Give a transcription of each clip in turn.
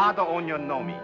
Vada ogni nomi.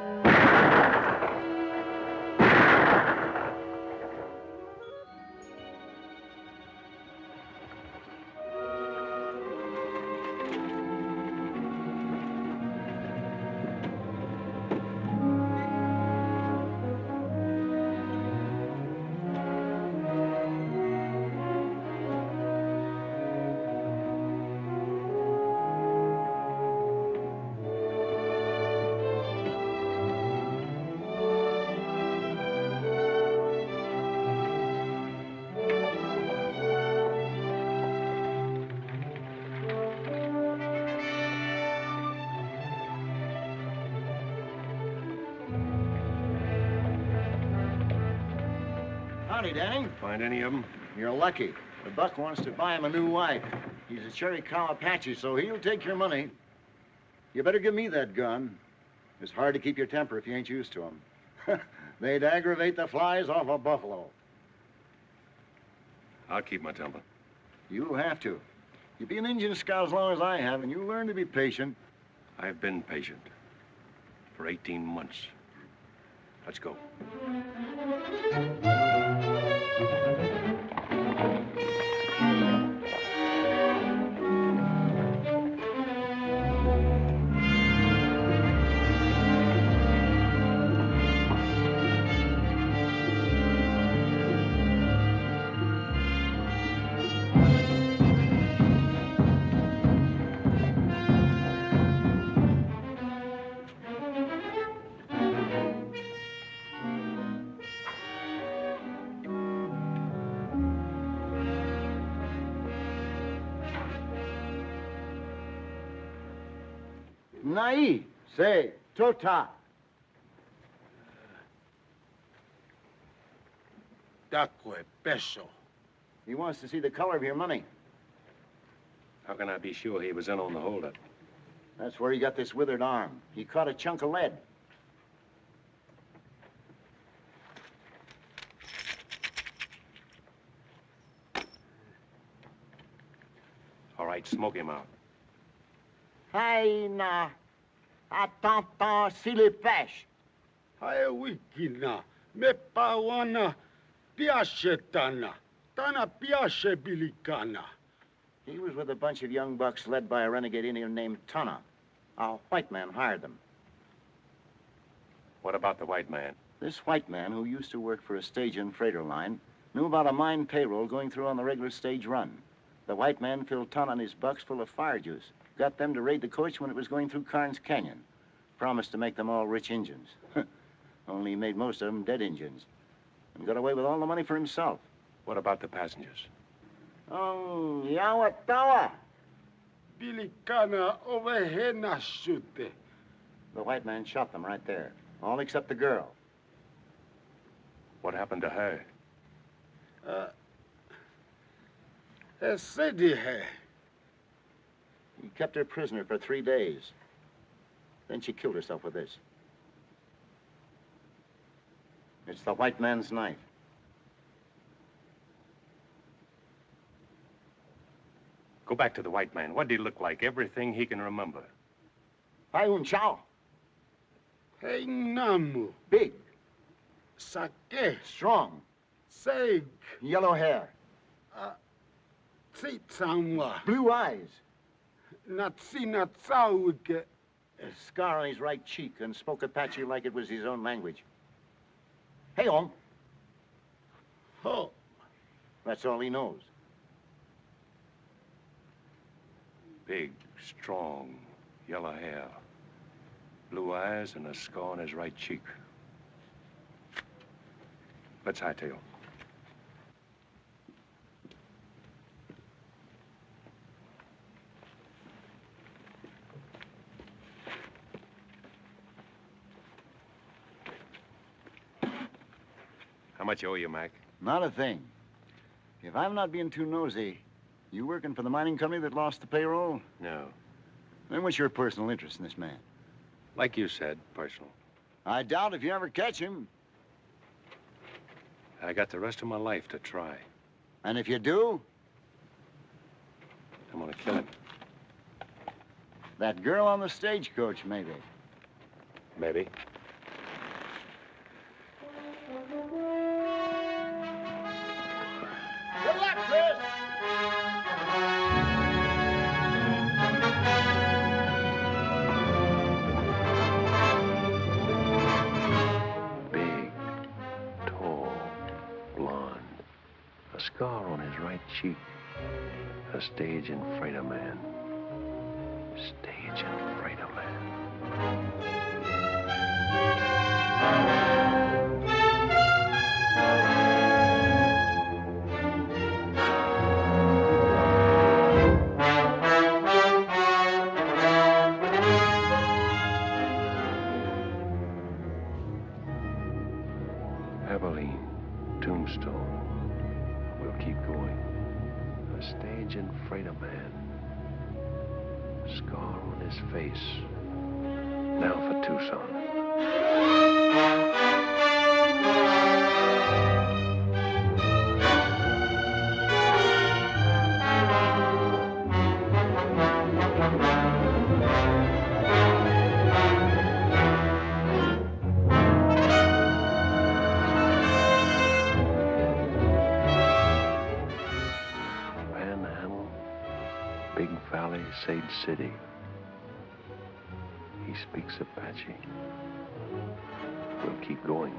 Howdy, Danny. Find any of them? You're lucky. The buck wants to buy him a new wife. He's a Cherry Cow Apache, so he'll take your money. You better give me that gun. It's hard to keep your temper if you ain't used to them. They'd aggravate the flies off a buffalo. I'll keep my temper. You'll have to. You be an Indian scout as long as I have, and you'll learn to be patient. I've been patient for 18 months. Let's go. Nai, say, tota. Dacque peso. He wants to see the color of your money. How can I be sure he was in on the holdup? That's where he got this withered arm. He caught a chunk of lead. All right, smoke him out. Hai na. Atanta sili pesh. Hae wikina. Me pawana. Piace tana. Tana piace bilicana. He was with a bunch of young bucks led by a renegade Indian named Tana. A white man hired them. What about the white man? This white man, who used to work for a stage and freighter line, knew about a mine payroll going through on the regular stage run. The white man filled Tana and his bucks full of fire juice. Got them to raid the coach when it was going through Carnes Canyon. Promised to make them all rich Injuns. Only he made most of them dead Injuns. And got away with all the money for himself. What about the passengers? Oh, Yawatawa. Bilicana over here na shute. The white man shot them right there. All except the girl. What happened to her? City here. He kept her prisoner for 3 days. Then she killed herself with this. It's the white man's knife. Go back to the white man. What did he look like? Everything he can remember. Hai un chao. Hey namu. Big. Sake. Strong. Seg. Yellow hair. Tsitsamwa. Blue eyes. Natsina tsauke. A scar on his right cheek and spoke Apache like it was his own language. Hey, on. Ho. That's all he knows. Big, strong, yellow hair, blue eyes, and a scar on his right cheek. Let's hightail. How much owe you, Mac? Not a thing. If I'm not being too nosy, you working for the mining company that lost the payroll? No. Then what's your personal interest in this man? Like you said, personal. I doubt if you ever catch him. I got the rest of my life to try. And if you do? I'm gonna kill him. That girl on the stagecoach, maybe. Maybe. Good luck, Chris. Big, tall, blonde. A scar on his right cheek. A stage and freighter man. Stage and freighter man. Abilene, Tombstone. We'll keep going. A stage and freighter man. Scar on his face. Now for Tucson. Panhandle, Big Valley, Sage City. He speaks Apache. We'll keep going.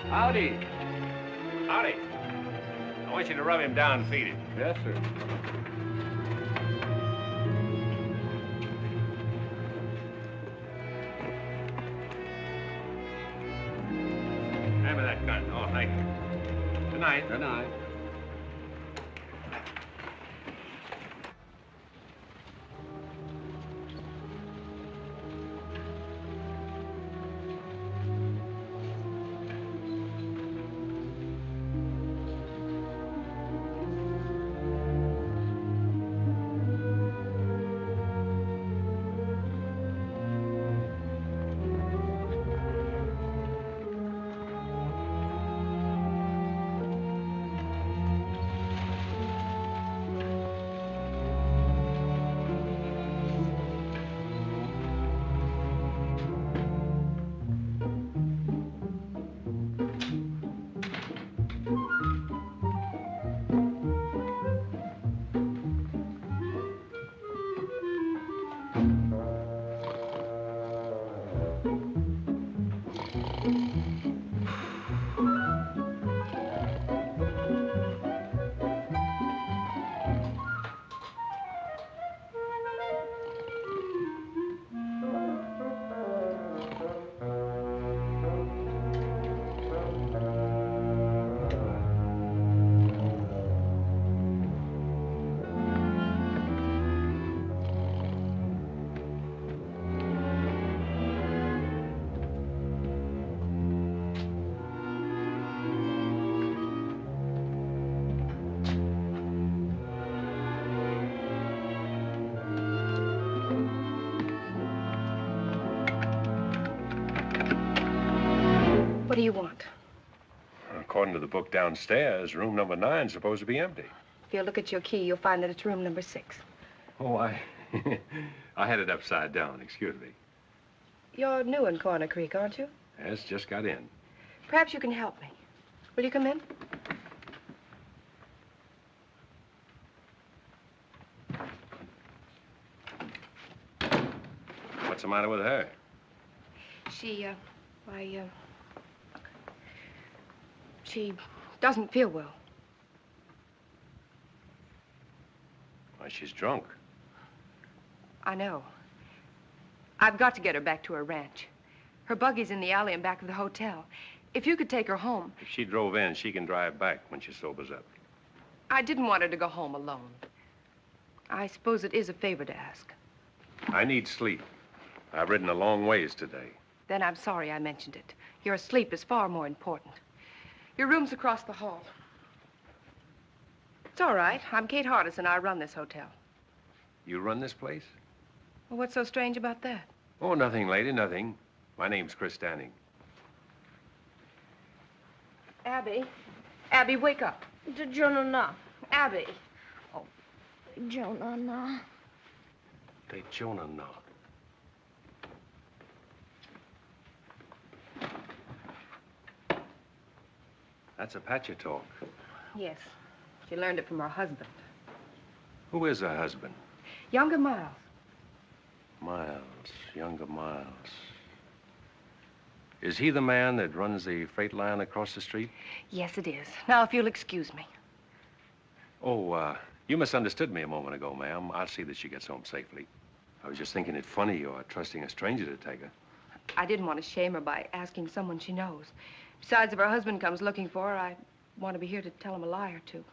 Howdy. Howdy. I want you to rub him down and feed him. Yes, sir. Hand me that gun. Oh, thank you. Good night. Good night. What do you want? According to the book downstairs, room number 9 is supposed to be empty. If you look at your key, you'll find that it's room number 6. Oh, I had it upside down. Excuse me. You're new in Corner Creek, aren't you? Yes, just got in. Perhaps you can help me. Will you come in? What's the matter with her? She doesn't feel well. Why, she's drunk. I know. I've got to get her back to her ranch. Her buggy's in the alley in back of the hotel. If you could take her home. If she drove in, she can drive back when she sobers up. I didn't want her to go home alone. I suppose it is a favor to ask. I need sleep. I've ridden a long ways today. Then I'm sorry I mentioned it. Your sleep is far more important. Your room's across the hall. It's all right. I'm Kate Hardison. I run this hotel. You run this place? Well, what's so strange about that? Oh, nothing, lady, nothing. My name's Chris Stanning. Abby. Abby, wake up. Jonah, Abby. Jonah. They Jonah now. That's Apache talk. Yes. She learned it from her husband. Who is her husband? Younger Miles. Miles, younger Miles. Is he the man that runs the freight line across the street? Yes, it is. Now, if you'll excuse me. Oh, you misunderstood me a moment ago, ma'am. I'll see that she gets home safely. I was just thinking it funny you're trusting a stranger to take her. I didn't want to shame her by asking someone she knows. Besides, if her husband comes looking for her, I want to be here to tell him a lie or two.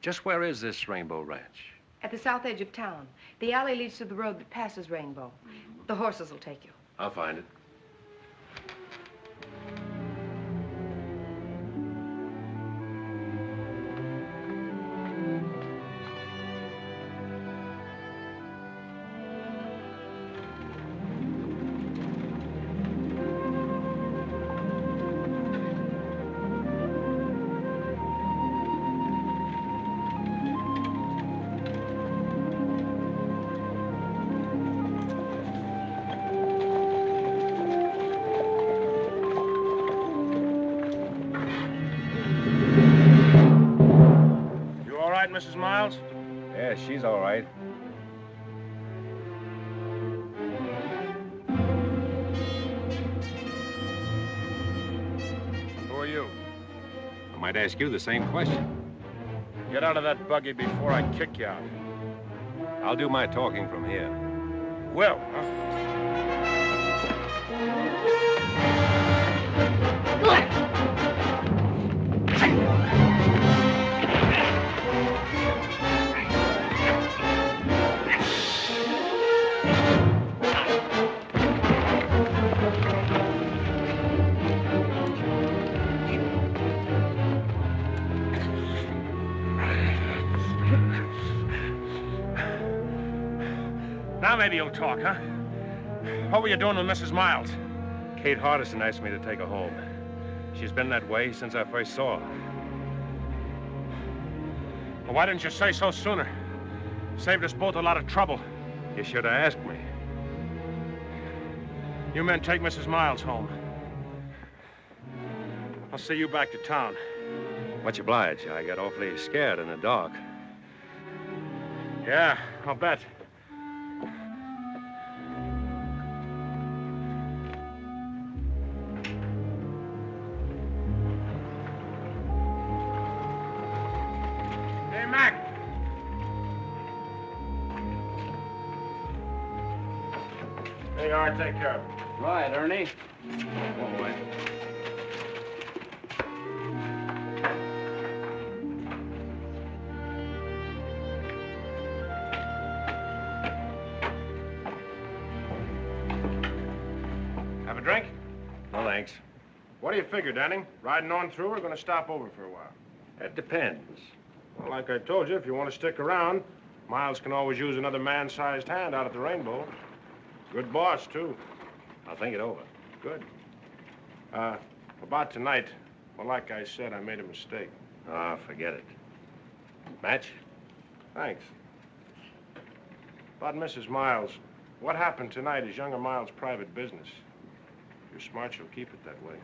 Just where is this Rainbow Ranch? At the south edge of town. The alley leads to the road that passes Rainbow. The horses will take you. I'll find it. Mrs. Miles? Yeah, she's all right. Who are you? I might ask you the same question. Get out of that buggy before I kick you out. I'll do my talking from here. Well, huh? Now maybe you'll talk, huh? What were you doing with Mrs. Miles? Kate Hardison asked me to take her home. She's been that way since I first saw her. Well, why didn't you say so sooner? Saved us both a lot of trouble. You should have asked me. You men take Mrs. Miles home. I'll see you back to town. Much obliged. I got awfully scared in the dark. Yeah, I'll bet. Hey, Mac. There you are. Take care of it. Right, Ernie. Oh, boy. Have a drink? No, thanks. What do you figure, Denning? Riding on through or going to stop over for a while? It depends. Well, like I told you, if you want to stick around, Miles can always use another man-sized hand out at the Rainbow. Good boss, too. I'll think it over. Good. About tonight, well, like I said, I made a mistake. Ah, forget it. Match? Thanks. About Mrs. Miles. What happened tonight is younger Miles' private business. If you're smart, you'll keep it that way.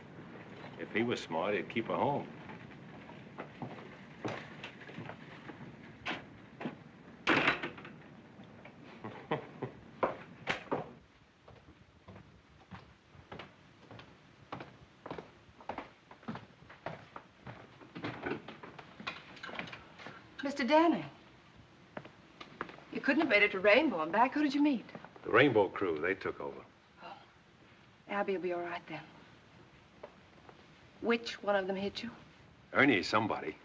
If he was smart, he'd keep her home. Mr. Danny, you couldn't have made it to Rainbow and back. Who did you meet? The Rainbow crew, they took over. Abby will be all right then. Which one of them hit you? Ernie, somebody.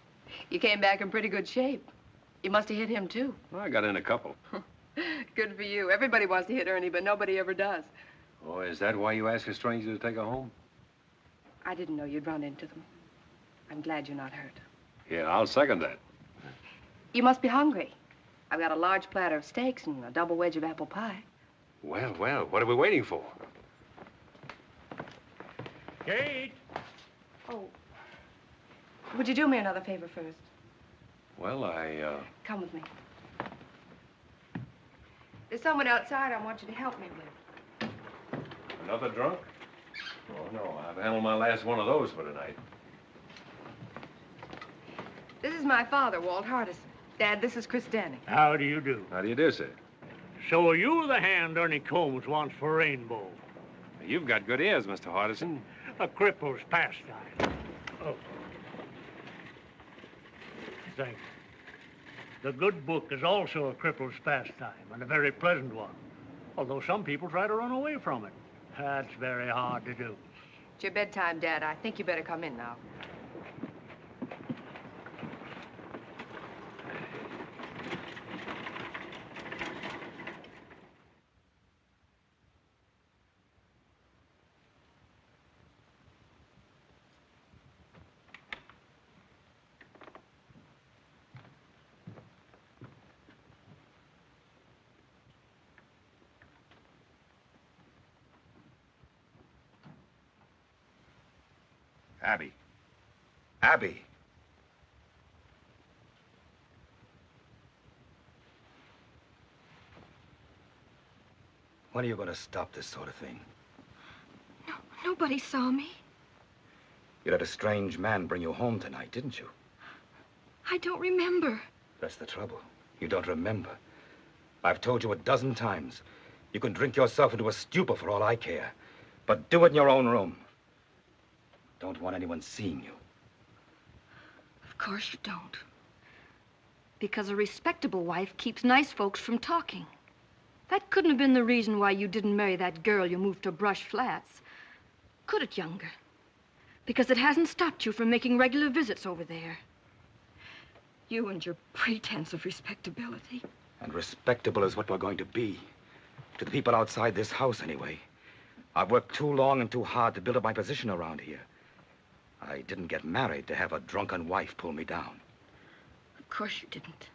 You came back in pretty good shape. You must have hit him, too. Well, I got in a couple. Good for you. Everybody wants to hit Ernie, but nobody ever does. Oh, is that why you asked a stranger to take her home? I didn't know you'd run into them. I'm glad you're not hurt. Yeah, I'll second that. You must be hungry. I've got a large platter of steaks and a double wedge of apple pie. Well, what are we waiting for? Kate! Oh, would you do me another favor first? Well, Come with me. There's someone outside I want you to help me with. Another drunk? Oh, no, I've handled my last one of those for tonight. This is my father, Walt Hardison. Dad, this is Chris Danny. How do you do? How do you do, sir? So are you the hand Ernie Combs wants for Rainbow? You've got good ears, Mr. Hardison. A cripple's pastime. Oh. Thank you. The good book is also a cripple's pastime, and a very pleasant one. Although some people try to run away from it. That's very hard to do. It's your bedtime, Dad. I think you better come in now. Abby. Abby. When are you going to stop this sort of thing? No, nobody saw me. You let a strange man bring you home tonight, didn't you? I don't remember. That's the trouble. You don't remember. I've told you a dozen times. You can drink yourself into a stupor for all I care. But do it in your own room. Don't want anyone seeing you. Of course you don't. Because a respectable wife keeps nice folks from talking. That couldn't have been the reason why you didn't marry that girl you moved to Brush Flats. Could it, Younger? Because it hasn't stopped you from making regular visits over there. You and your pretense of respectability. And respectable is what we're going to be. To the people outside this house, anyway. I've worked too long and too hard to build up my position around here. I didn't get married to have a drunken wife pull me down. Of course you didn't.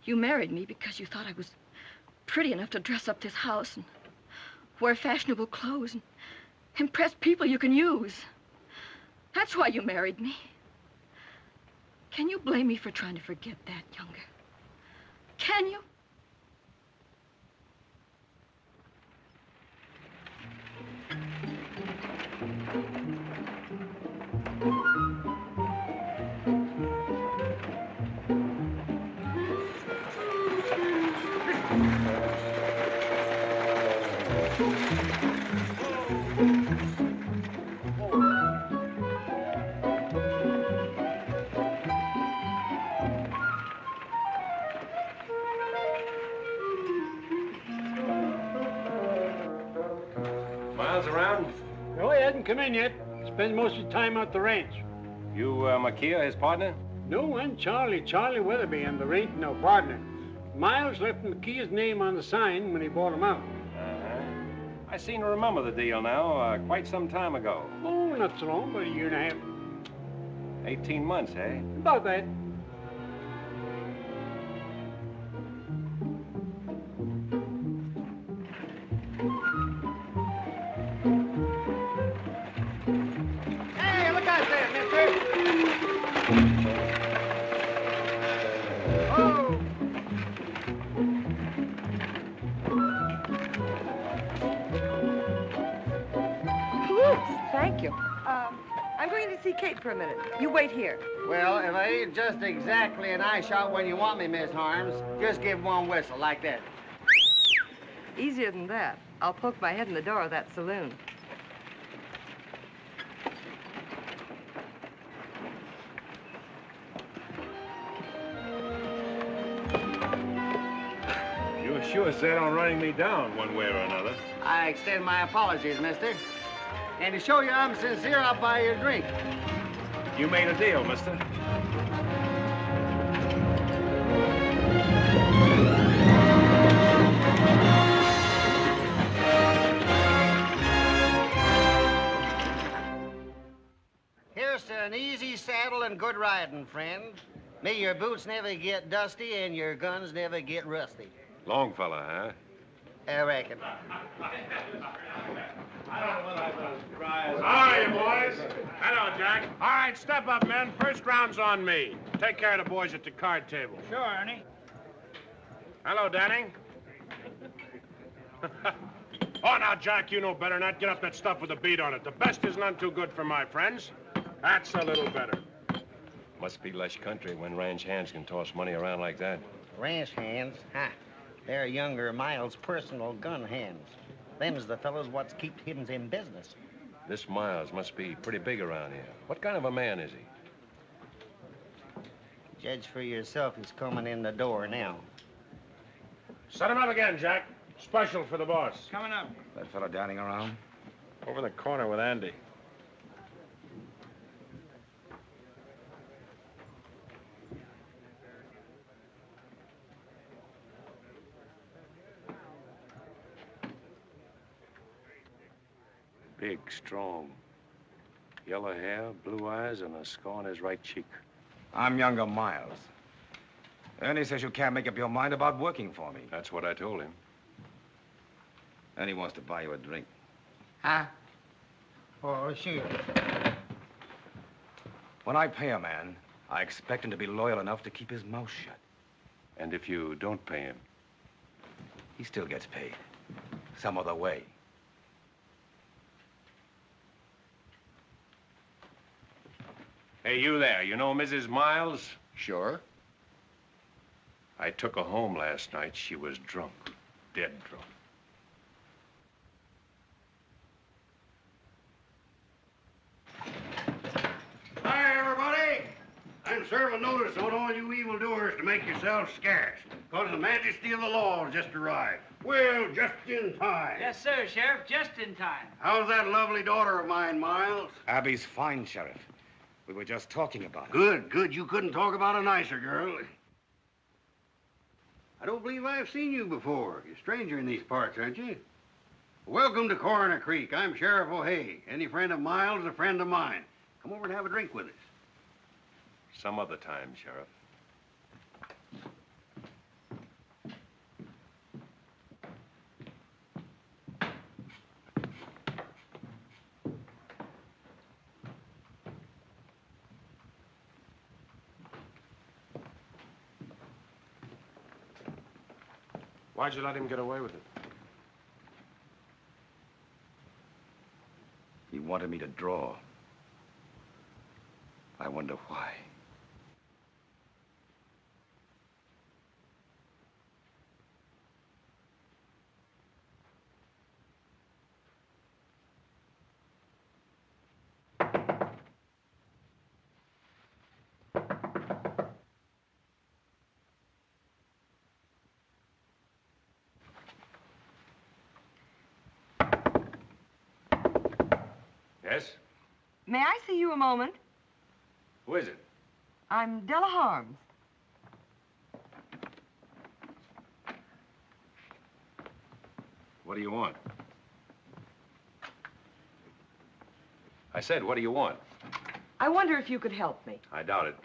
You married me because you thought I was pretty enough to dress up this house and wear fashionable clothes and impress people you can use. That's why you married me. Can you blame me for trying to forget that, Younger? Can you? Miles around? No, he hasn't come in yet. He spends most of his time out the ranch. You, Makia, his partner? No, I'm Charlie Weatherby, and there ain't no partner. Miles left McKee's name on the sign when he bought him out. Uh-huh. I seem to remember the deal now, quite some time ago. Oh, not so long, but a year and a half. 18 months, eh? About that. Hey, look out there, mister! Oh! Thank you. I'm going to see Kate for a minute. You wait here. Well, if I ain't just exactly an eye shot when you want me, Miss Harms, just give one whistle like that. Easier than that. I'll poke my head in the door of that saloon. You were sure set on running me down one way or another. I extend my apologies, mister. And to show you I'm sincere, I'll buy you a drink. You made a deal, mister. Here's to an easy saddle and good riding, friend. May your boots never get dusty and your guns never get rusty. Long fella, huh? I reckon. How are you, boys? Hello, Jack. All right, step up, men. First round's on me. Take care of the boys at the card table. Sure, Ernie. Hello, Danny. Oh, now, Jack, you know better than that. Get up that stuff with a beat on it. The best is none too good for my friends. That's a little better. Must be lush country when ranch hands can toss money around like that. Ranch hands? Ha! They're younger Miles' personal gun hands. Them's the fellows what's keep him in business. This Miles must be pretty big around here. What kind of a man is he? Judge for yourself. He's coming in the door now. Set him up again, Jack. Special for the boss. Coming up. That fellow dining around? Over the corner with Andy. Big, strong. Yellow hair, blue eyes, and a scar on his right cheek. I'm younger Miles. Ernie says you can't make up your mind about working for me. That's what I told him. Ernie wants to buy you a drink. Huh? Oh, sure. When I pay a man, I expect him to be loyal enough to keep his mouth shut. And if you don't pay him? He still gets paid. Some other way. Hey, you there. You know Mrs. Miles? Sure. I took her home last night. She was drunk. Dead drunk. Hi, everybody. I'm serving notice on all you evildoers to make yourselves scarce, because the majesty of the law has just arrived. Well, just in time. Yes, sir, Sheriff, just in time. How's that lovely daughter of mine, Miles? Abby's fine, Sheriff. We were just talking about it. Good, good. You couldn't talk about a nicer girl. I don't believe I've seen you before. You're a stranger in these parts, aren't you? Welcome to Coroner Creek. I'm Sheriff O'Hay. Any friend of Miles is a friend of mine. Come over and have a drink with us. Some other time, Sheriff. Why'd you let him get away with it? He wanted me to draw. I wonder why. Yes? May I see you a moment? Who is it? I'm Della Harms. What do you want? I said, what do you want? I wonder if you could help me. I doubt it.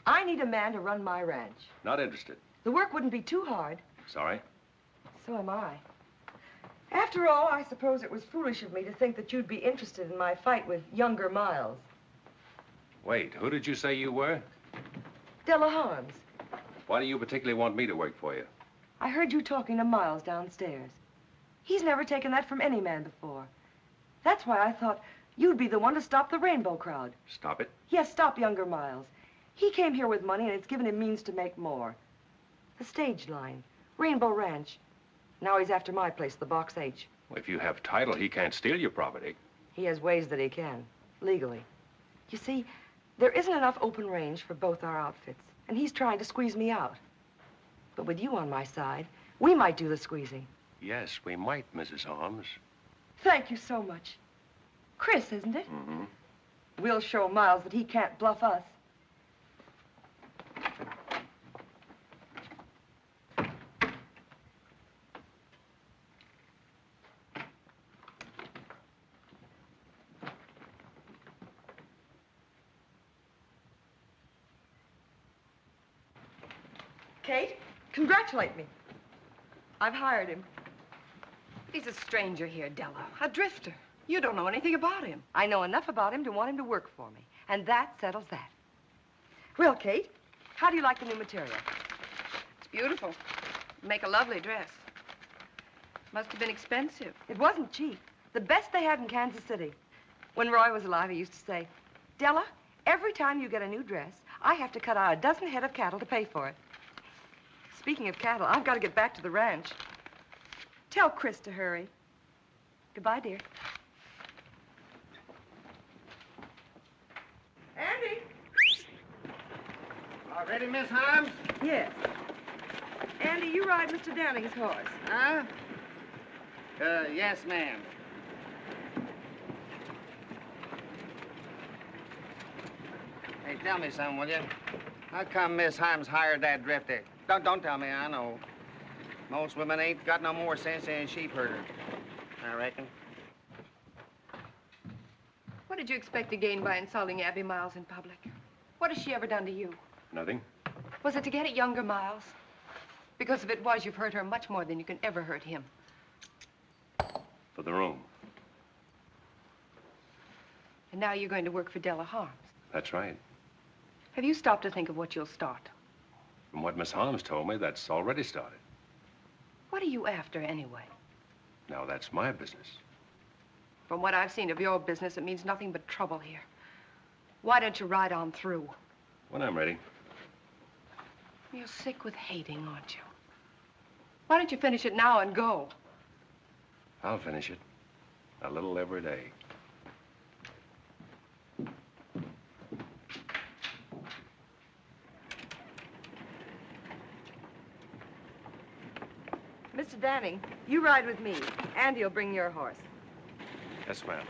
I need a man to run my ranch. Not interested. The work wouldn't be too hard. Sorry? So am I. After all, I suppose it was foolish of me to think that you'd be interested in my fight with younger Miles. Wait, who did you say you were? Della Harms. Why do you particularly want me to work for you? I heard you talking to Miles downstairs. He's never taken that from any man before. That's why I thought you'd be the one to stop the rainbow crowd. Stop it? Yes, stop younger Miles. He came here with money, and it's given him means to make more. The stage line, Rainbow Ranch. Now he's after my place, the Box H. Well, if you have title, he can't steal your property. He has ways that he can, legally. You see, there isn't enough open range for both our outfits, and he's trying to squeeze me out. But with you on my side, we might do the squeezing. Yes, we might, Mrs. Holmes. Thank you so much. Chris, isn't it? Mm-hmm. We'll show Miles that he can't bluff us. Kate, congratulate me. I've hired him. He's a stranger here, Della. A drifter. You don't know anything about him. I know enough about him to want him to work for me. And that settles that. Well, Kate, how do you like the new material? It's beautiful. Make a lovely dress. Must have been expensive. It wasn't cheap. The best they had in Kansas City. When Roy was alive, he used to say, Della, every time you get a new dress, I have to cut out a dozen head of cattle to pay for it. Speaking of cattle, I've got to get back to the ranch. Tell Chris to hurry. Goodbye, dear. Andy! All ready, Miss Holmes? Yes. Andy, you ride Mr. Downing's horse. Huh? Yes, ma'am. Hey, tell me something, will you? How come Miss Holmes hired that drifter? Don't tell me, I know. Most women ain't got no more sense than a sheep herder, I reckon. What did you expect to gain by insulting Abby Miles in public? What has she ever done to you? Nothing. Was it to get at younger Miles? Because if it was, you've hurt her much more than you can ever hurt him. For the room. And now you're going to work for Della Harms. That's right. Have you stopped to think of what you'll start? From what Miss Holmes told me, that's already started. What are you after, anyway? Now, that's my business. From what I've seen of your business, it means nothing but trouble here. Why don't you ride on through? When I'm ready. You're sick with hating, aren't you? Why don't you finish it now and go? I'll finish it. A little every day. Mr. Danning, you ride with me. Andy'll bring your horse. Yes, ma'am.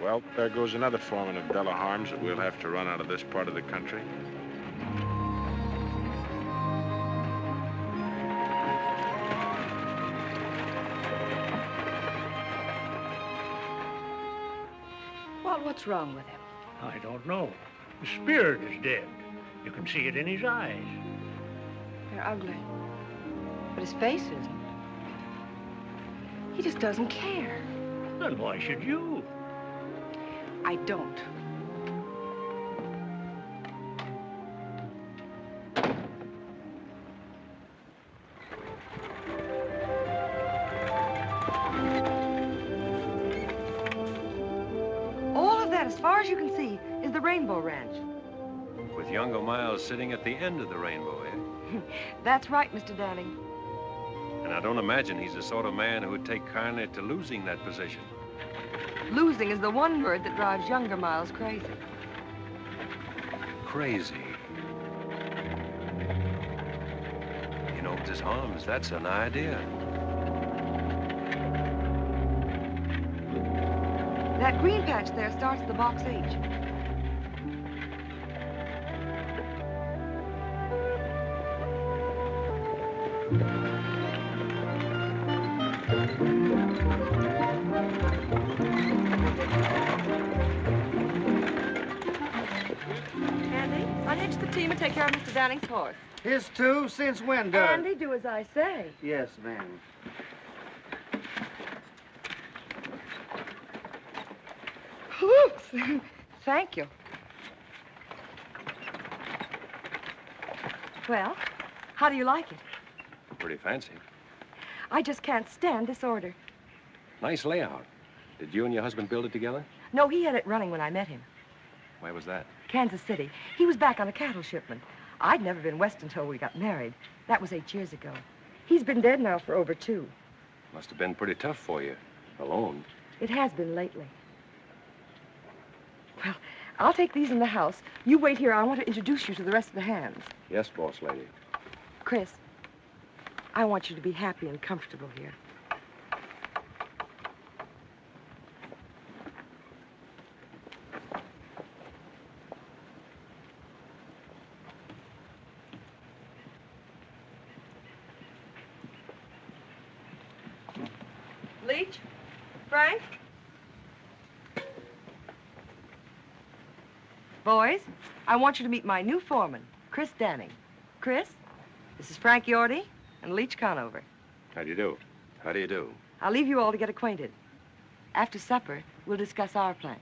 Well, there goes another foreman of Della Harms that we'll have to run out of this part of the country. Well, what's wrong with him? I don't know. The spirit is dead. You can see it in his eyes. They're ugly. But his face isn't. He just doesn't care. Then why should you? I don't. All of that, as far as you can see, is the Rainbow Ranch. With younger Miles sitting at the end of the rainbow, eh? That's right, Mr. Danning. And I don't imagine he's the sort of man who would take kindly to losing that position. Losing is the one word that drives younger Miles crazy. Crazy. You know, Mrs. Holmes, that's an idea. That green patch there starts the Box H. Andy, unhitch the team and take care of Mr. Danning's horse. His too? Since when, Doug? Andy, do as I say. Yes, ma'am. Oops. Thank you. Well, how do you like it? Pretty fancy. I just can't stand disorder. Nice layout. Did you and your husband build it together? No, he had it running when I met him. Where was that? Kansas City. He was back on a cattle shipment. I'd never been west until we got married. That was 8 years ago. He's been dead now for over 2. Must have been pretty tough for you. Alone. It has been lately. Well, I'll take these in the house. You wait here. I want to introduce you to the rest of the hands. Yes, boss lady. Chris, I want you to be happy and comfortable here. Leach? Frank? Boys, I want you to meet my new foreman, Chris Danning. Chris, this is Frank Yorty and Leach Conover. How do you do? How do you do? I'll leave you all to get acquainted. After supper, we'll discuss our plans.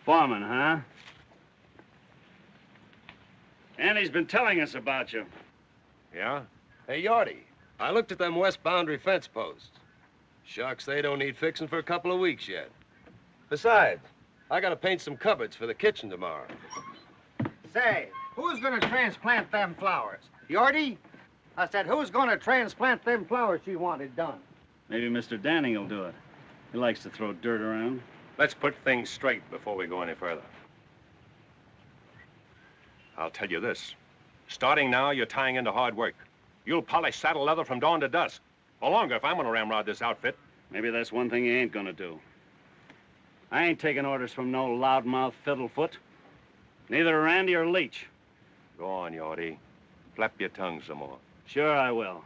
Foreman, huh? Andy's been telling us about you. Yeah? Hey, Yorty, I looked at them west boundary fence posts. Shucks, they don't need fixing for a couple of weeks yet. Besides, I gotta paint some cupboards for the kitchen tomorrow. Say, who's gonna transplant them flowers? Yorty? I said, who's gonna transplant them flowers you wanted done? Maybe Mr. Danning will do it. He likes to throw dirt around. Let's put things straight before we go any further. I'll tell you this. Starting now, you're tying into hard work. You'll polish saddle leather from dawn to dusk. Or longer if I'm gonna ramrod this outfit. Maybe that's one thing he ain't gonna do. I ain't taking orders from no loudmouth fiddlefoot. Neither Randy or Leach. Go on, Yorty. Flap your tongue some more. Sure I will.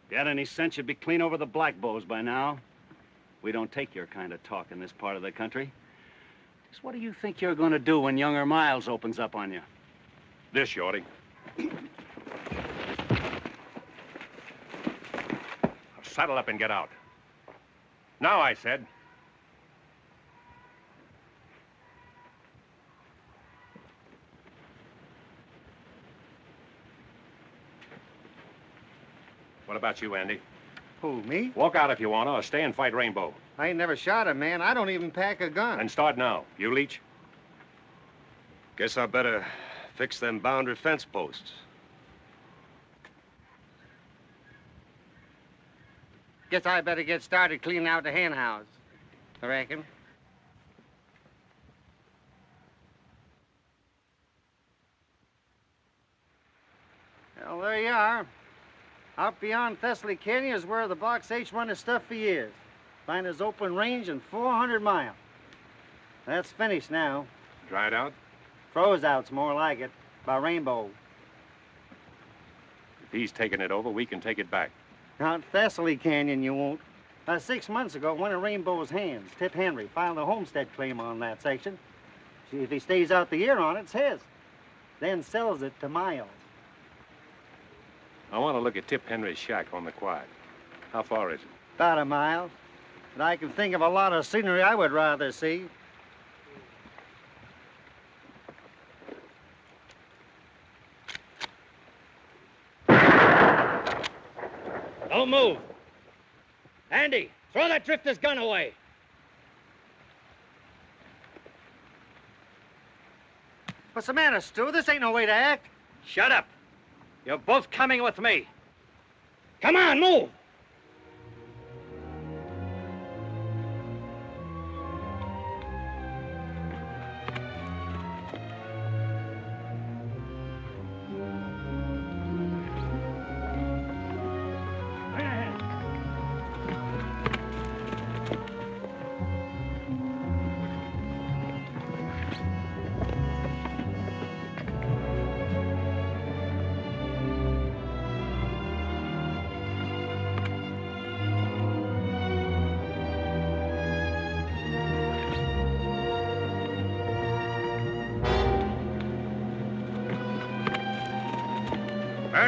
If you had any sense, you'd be clean over the black bows by now. We don't take your kind of talk in this part of the country. Just what do you think you're gonna do when younger Miles opens up on you? This, Yorty. Saddle up and get out. Now, I said. What about you, Andy? Who, me? Walk out if you want to, or stay and fight Rainbow. I ain't never shot a man. I don't even pack a gun. And start now. You, Leach? Guess I better fix them boundary fence posts. Guess I better get started cleaning out the hen house. I reckon. Well, there you are. Out beyond Thessaly Canyon is where the Box H run his stuff for years. Find his open range in 400 miles. That's finished now. Dried out? Froze out's more like it. By Rainbow. If he's taking it over, we can take it back. Out Thessaly Canyon, you won't. 6 months ago, one of Rainbow's hands, Tip Henry, filed a homestead claim on that section. See, if he stays out the year on it, it's his. Then sells it to Miles. I want to look at Tip Henry's shack on the quiet. How far is it? About a mile. But I can think of a lot of scenery I would rather see. Don't move. Andy, throw that drifter's gun away. What's the matter, Stu? This ain't no way to act. Shut up. You're both coming with me. Come on, move.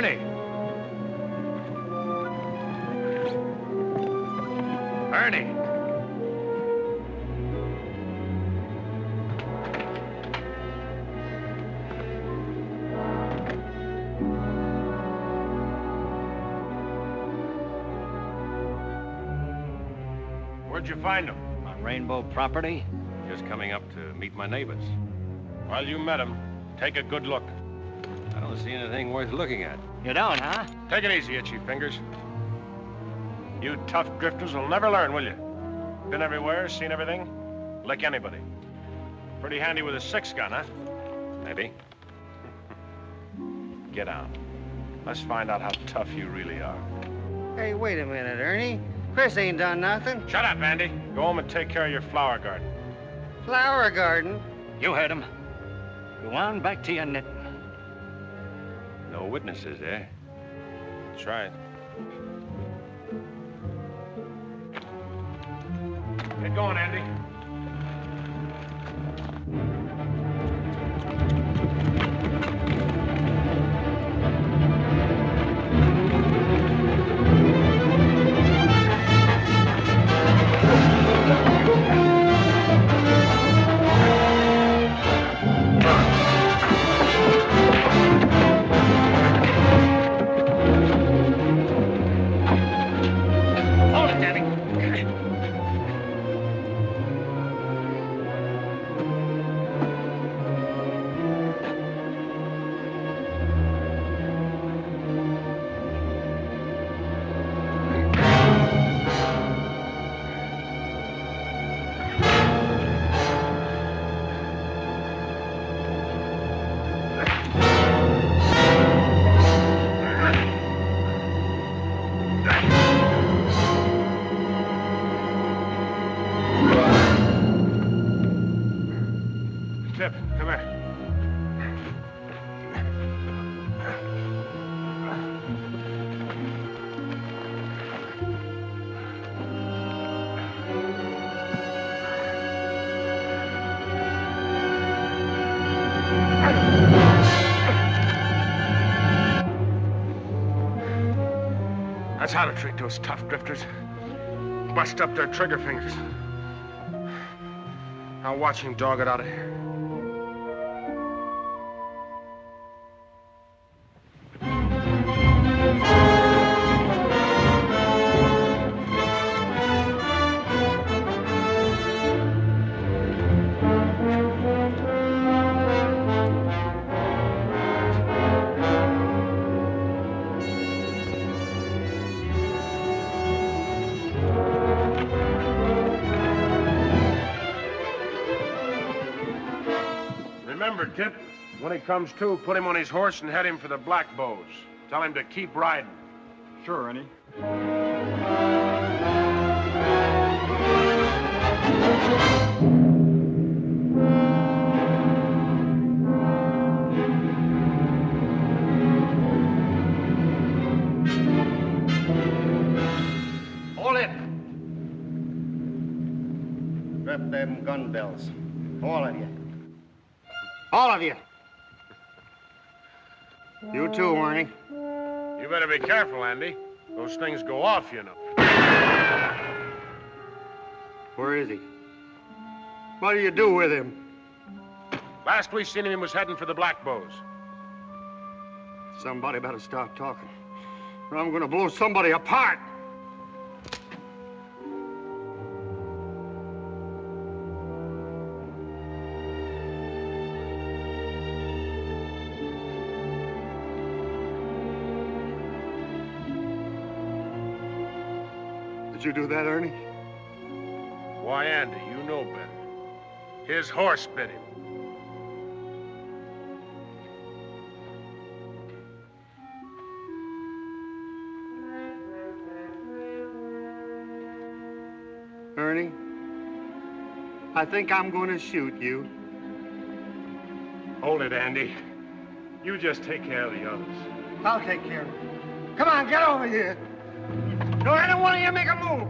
Ernie! Ernie! Where'd you find him? On Rainbow property? Just coming up to meet my neighbors. Well, you met him. Take a good look. I don't see anything worth looking at. You don't, huh? Take it easy, Itchy Fingers. You tough drifters will never learn, will you? Been everywhere, seen everything? Lick anybody. Pretty handy with a 6-gun, huh? Maybe. Get out. Let's find out how tough you really are. Hey, wait a minute, Ernie. Chris ain't done nothing. Shut up, Andy. Go home and take care of your flower garden. Flower garden? You heard him. Go on back to your knitting. No witnesses, eh? That's right. Get going, Andy. Hold it, Danny. Tip, come here. That's how to treat those tough drifters. Bust up their trigger fingers. Now watch him dog it out of here. Remember, Tip, when he comes to, put him on his horse and head him for the Black Bows. Tell him to keep riding. Sure, Ernie. Hold it. Drop them gun bells. All of you. All of you. You too, Ernie. You better be careful, Andy. Those things go off, you know. Where is he? What do you do with him? Last we seen him, he was heading for the Black Bows. Somebody better stop talking, or I'm gonna blow somebody apart. Did you do that, Ernie? Why, Andy, you know better. His horse bit him. Ernie, I think I'm going to shoot you. Hold it, Andy. You just take care of the others. I'll take care of it. Come on, get over here. Don't any one of you make a move.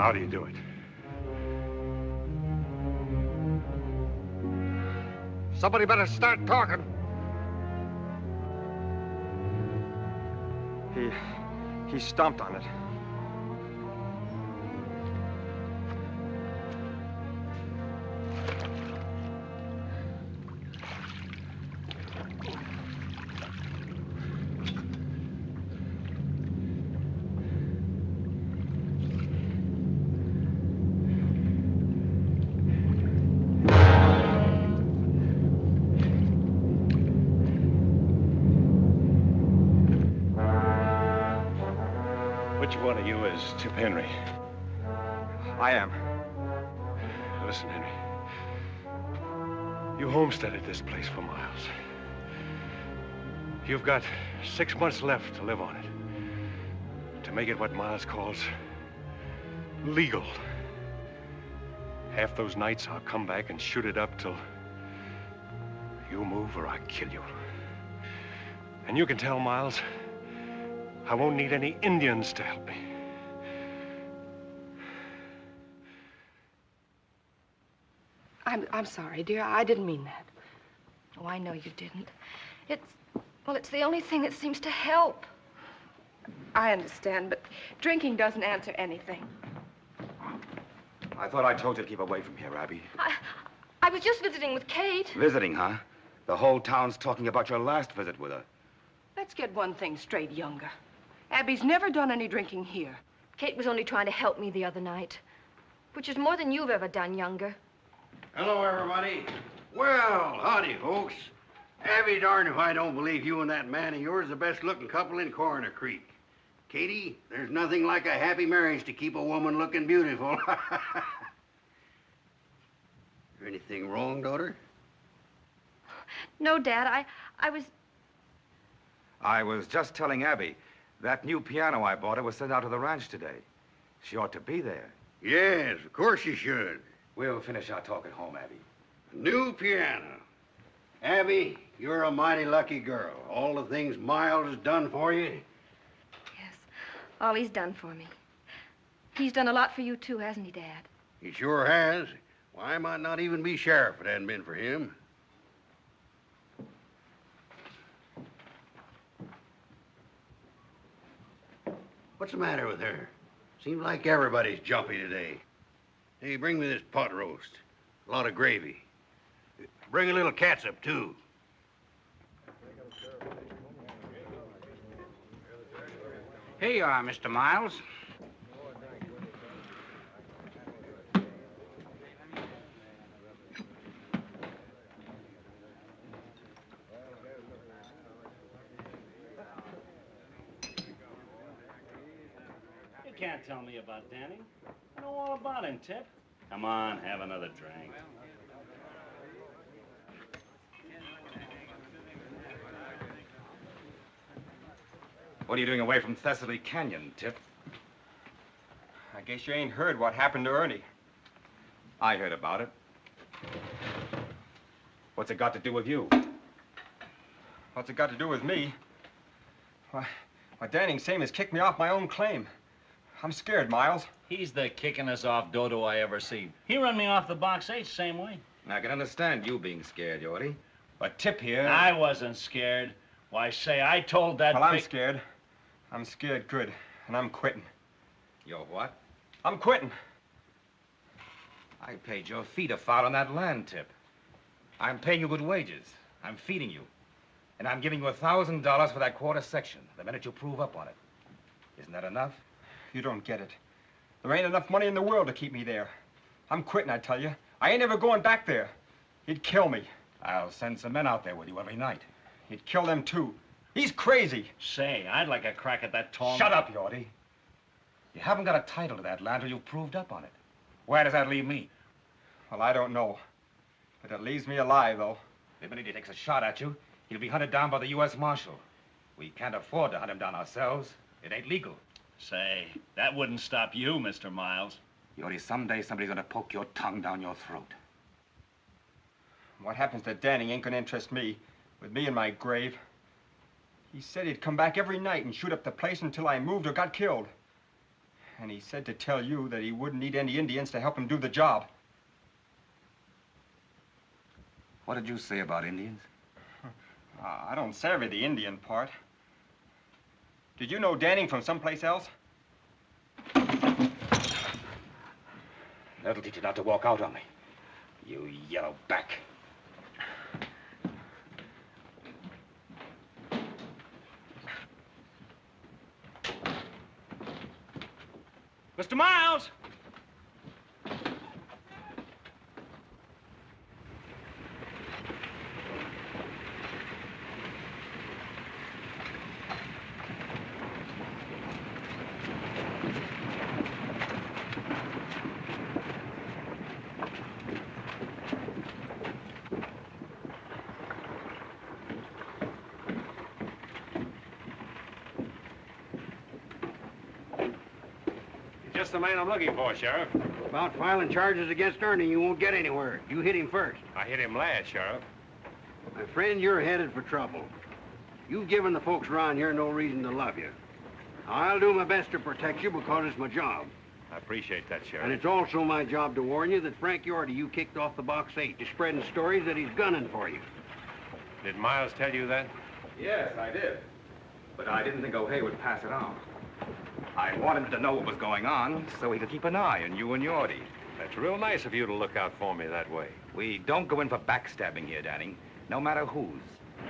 How do you do it? Somebody better start talking. He stomped on it. Which one of you is Tip Henry? I am. Listen, Henry. You homesteaded this place for Miles. You've got 6 months left to live on it. To make it what Miles calls legal. Half those nights I'll come back and shoot it up till you move or I kill you. And you can tell Miles I won't need any Indians to help me. I'm sorry, dear. I didn't mean that. Oh, I know you didn't. It's the only thing that seems to help. I understand, but drinking doesn't answer anything. I thought I told you to keep away from here, Abby. I was just visiting with Kate. Visiting, huh? The whole town's talking about your last visit with her. Let's get one thing straight, Younger. Abby's never done any drinking here. Kate was only trying to help me the other night, which is more than you've ever done, Younger. Hello, everybody. Well, howdy, folks. Abby darned if I don't believe you and that man of yours are the best-looking couple in Coroner Creek. Katie, there's nothing like a happy marriage to keep a woman looking beautiful. Is there anything wrong, daughter? No, Dad, I was just telling Abby that new piano I bought her was sent out to the ranch today. She ought to be there. Yes, of course you should. We'll finish our talk at home, Abby. A new piano. Abby, you're a mighty lucky girl. All the things Miles has done for you. Yes, all he's done for me. He's done a lot for you, too, hasn't he, Dad? He sure has. Why, I might not even be sheriff if it hadn't been for him. What's the matter with her? Seems like everybody's jumpy today. Hey, bring me this pot roast. A lot of gravy. Bring a little catsup, too. Here you are, Mr. Miles. You can't tell me about Danny. I know all about him, Tip. Come on, have another drink. What are you doing away from Thessaly Canyon, Tip? I guess you ain't heard what happened to Ernie. I heard about it. What's it got to do with you? What's it got to do with me? Why, Danning same as kicked me off my own claim. I'm scared, Miles. He's the kickingest off dodo I ever seen. He run me off the box H same way. I can understand you being scared, Yorty. But Tip here... I wasn't scared. Why, say, I told that Well, I'm scared. I'm scared good, and I'm quitting. You're what? I'm quitting. I paid your fee to file on that land, Tip. I'm paying you good wages. I'm feeding you. And I'm giving you $1,000 for that quarter section the minute you prove up on it. Isn't that enough? You don't get it. There ain't enough money in the world to keep me there. I'm quitting, I tell you. I ain't ever going back there. He'd kill me. I'll send some men out there with you every night. He'd kill them, too. He's crazy. Say, I'd like a crack at that tall... Shut up, Yorty. You haven't got a title to that land till you've proved up on it. Where does that leave me? Well, I don't know. But it leaves me alive, though. The minute he takes a shot at you, he'll be hunted down by the U.S. Marshal. We can't afford to hunt him down ourselves. It ain't legal. Say, that wouldn't stop you, Mr. Miles. Yorty, someday somebody's gonna poke your tongue down your throat. What happens to Danny ain't gonna interest me. With me in my grave. He said he'd come back every night and shoot up the place until I moved or got killed. And he said to tell you that he wouldn't need any Indians to help him do the job. What did you say about Indians? I don't savvy the Indian part. Did you know Danning from someplace else? That'll teach you not to walk out on me, you yellow back. Mr. Miles! Just the man I'm looking for, Sheriff. About filing charges against Ernie, you won't get anywhere. You hit him first. I hit him last, Sheriff. My friend, you're headed for trouble. You've given the folks around here no reason to love you. Now, I'll do my best to protect you because it's my job. I appreciate that, Sheriff. And it's also my job to warn you that Frank Yorty you kicked off the Box 8 to spreading stories that he's gunning for you. Did Miles tell you that? Yes, I did. But I didn't think O'Hay would pass it on. I wanted him to know what was going on so he could keep an eye on you and Yorty. That's real nice of you to look out for me that way. We don't go in for backstabbing here, Danning, no matter whose.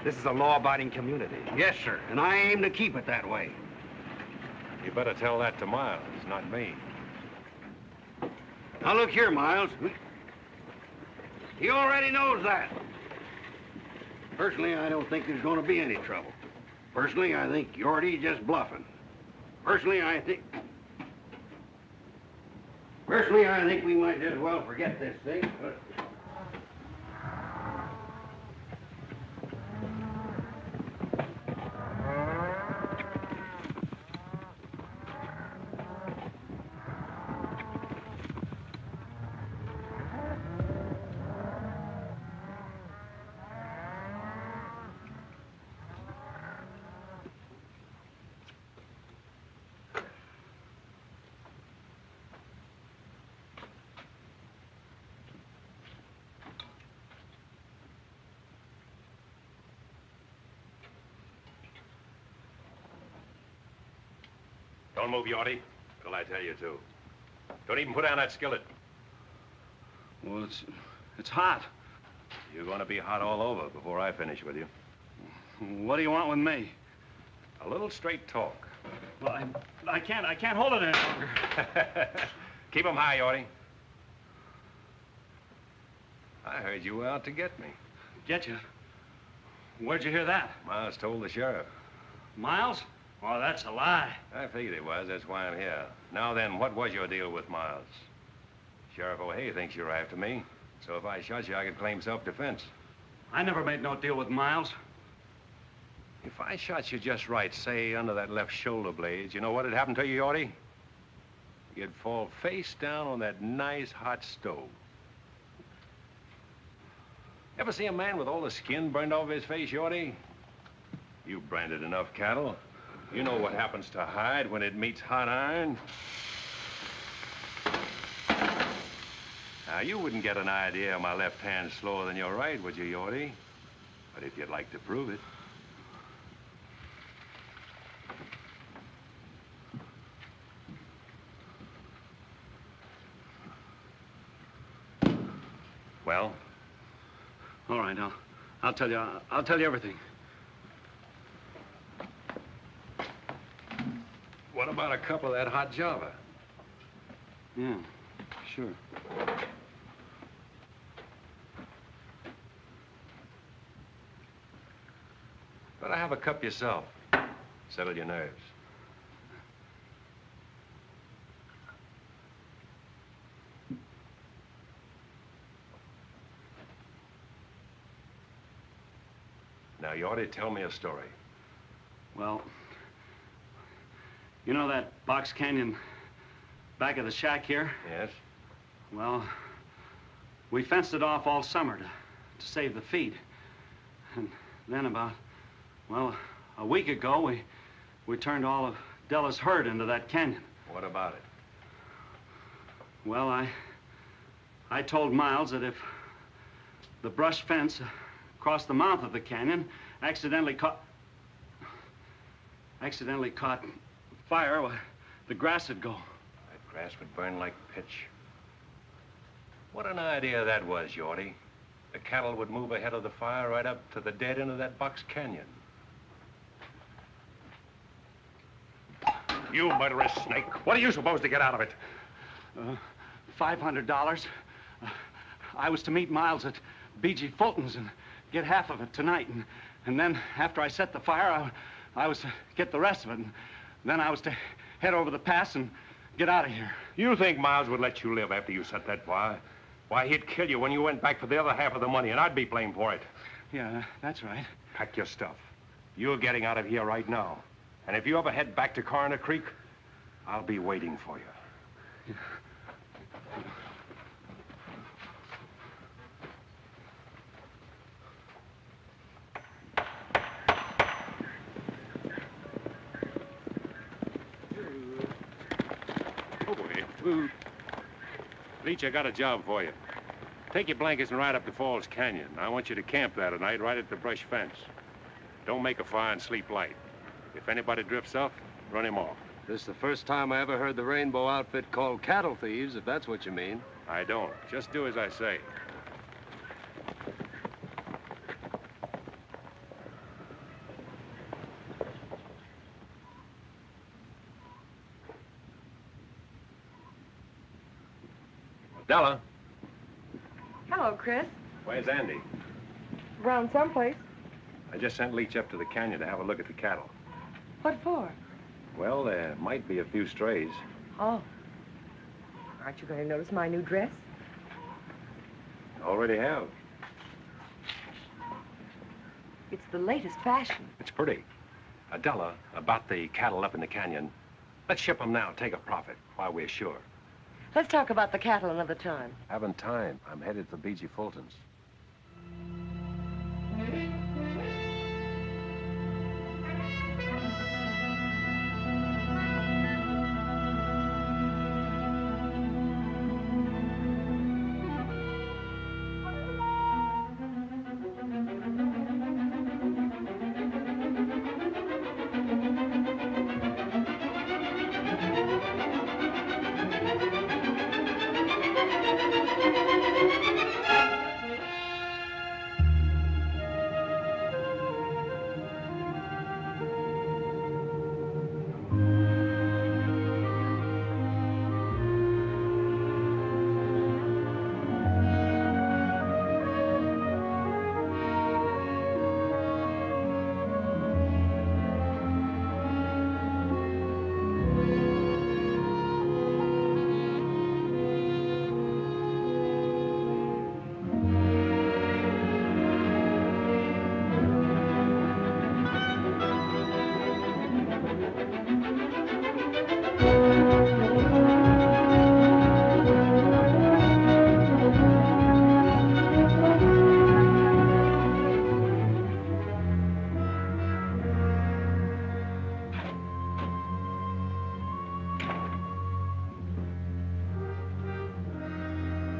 This is a law-abiding community. Yes, sir, and I aim to keep it that way. You better tell that to Miles, not me. Now, look here, Miles. He already knows that. Personally, I don't think there's going to be any trouble. Personally, I think Yorty's just bluffing. Personally, I think we might just well forget this thing, but... Don't move, Yorty, till I tell you to. Don't even put down that skillet. Well, it's hot. You're going to be hot all over before I finish with you. What do you want with me? A little straight talk. Well, I can't hold it any longer. Keep 'em high, Yorty. I heard you were out to get me. Get you? Where'd you hear that? Miles told the sheriff. Miles? Oh, that's a lie. I figured it was. That's why I'm here. Now then, what was your deal with Miles? Sheriff O'Hay thinks you're after me. So if I shot you, I could claim self-defense. I never made no deal with Miles. If I shot you just right, say, under that left shoulder blade, you know what'd happen to you, Yorty? You'd fall face down on that nice hot stove. Ever see a man with all the skin burned off his face, Yorty? You've branded enough cattle. You know what happens to hide when it meets hot iron. Now, you wouldn't get an idea my left hand's slower than your right, would you, Yorty? But if you'd like to prove it. Well? All right, I'll tell you everything. What about a cup of that hot Java? Yeah, sure. Better have a cup yourself. Settle your nerves. Now, you ought to tell me a story. Well, you know that box canyon back of the shack here? Yes? Well, we fenced it off all summer to save the feed. And then about, well, a week ago, we turned all of Della's herd into that canyon. What about it? Well, I told Miles that if the brush fence across the mouth of the canyon accidentally caught fire, well, the grass would go. That grass would burn like pitch. What an idea that was, Yorty. The cattle would move ahead of the fire right up to the dead end of that box canyon. You murderous snake. What are you supposed to get out of it? $500. I was to meet Miles at B.G. Fulton's and get half of it tonight. And then, after I set the fire, I was to get the rest of it. And then I was to head over the pass and get out of here. You think Miles would let you live after you set that fire? Why, he'd kill you when you went back for the other half of the money, and I'd be blamed for it. Yeah, that's right. Pack your stuff. You're getting out of here right now. And if you ever head back to Coroner Creek, I'll be waiting for you. Yeah. Leach, I got a job for you. Take your blankets and ride up to Falls Canyon. I want you to camp there tonight right at the brush fence. Don't make a fire and sleep light. If anybody drifts off, run him off. This is the first time I ever heard the Rainbow outfit called cattle thieves, if that's what you mean. I don't. Just do as I say. Della. Hello, Chris. Where's Andy? Around someplace. I just sent Leach up to the canyon to have a look at the cattle. What for? Well, there might be a few strays. Oh. Aren't you going to notice my new dress? Already have. It's the latest fashion. It's pretty. Adela, about the cattle up in the canyon, let's ship them now, take a profit, while we're sure. Let's talk about the cattle another time. Haven't time. I'm headed for B.G. Fulton's.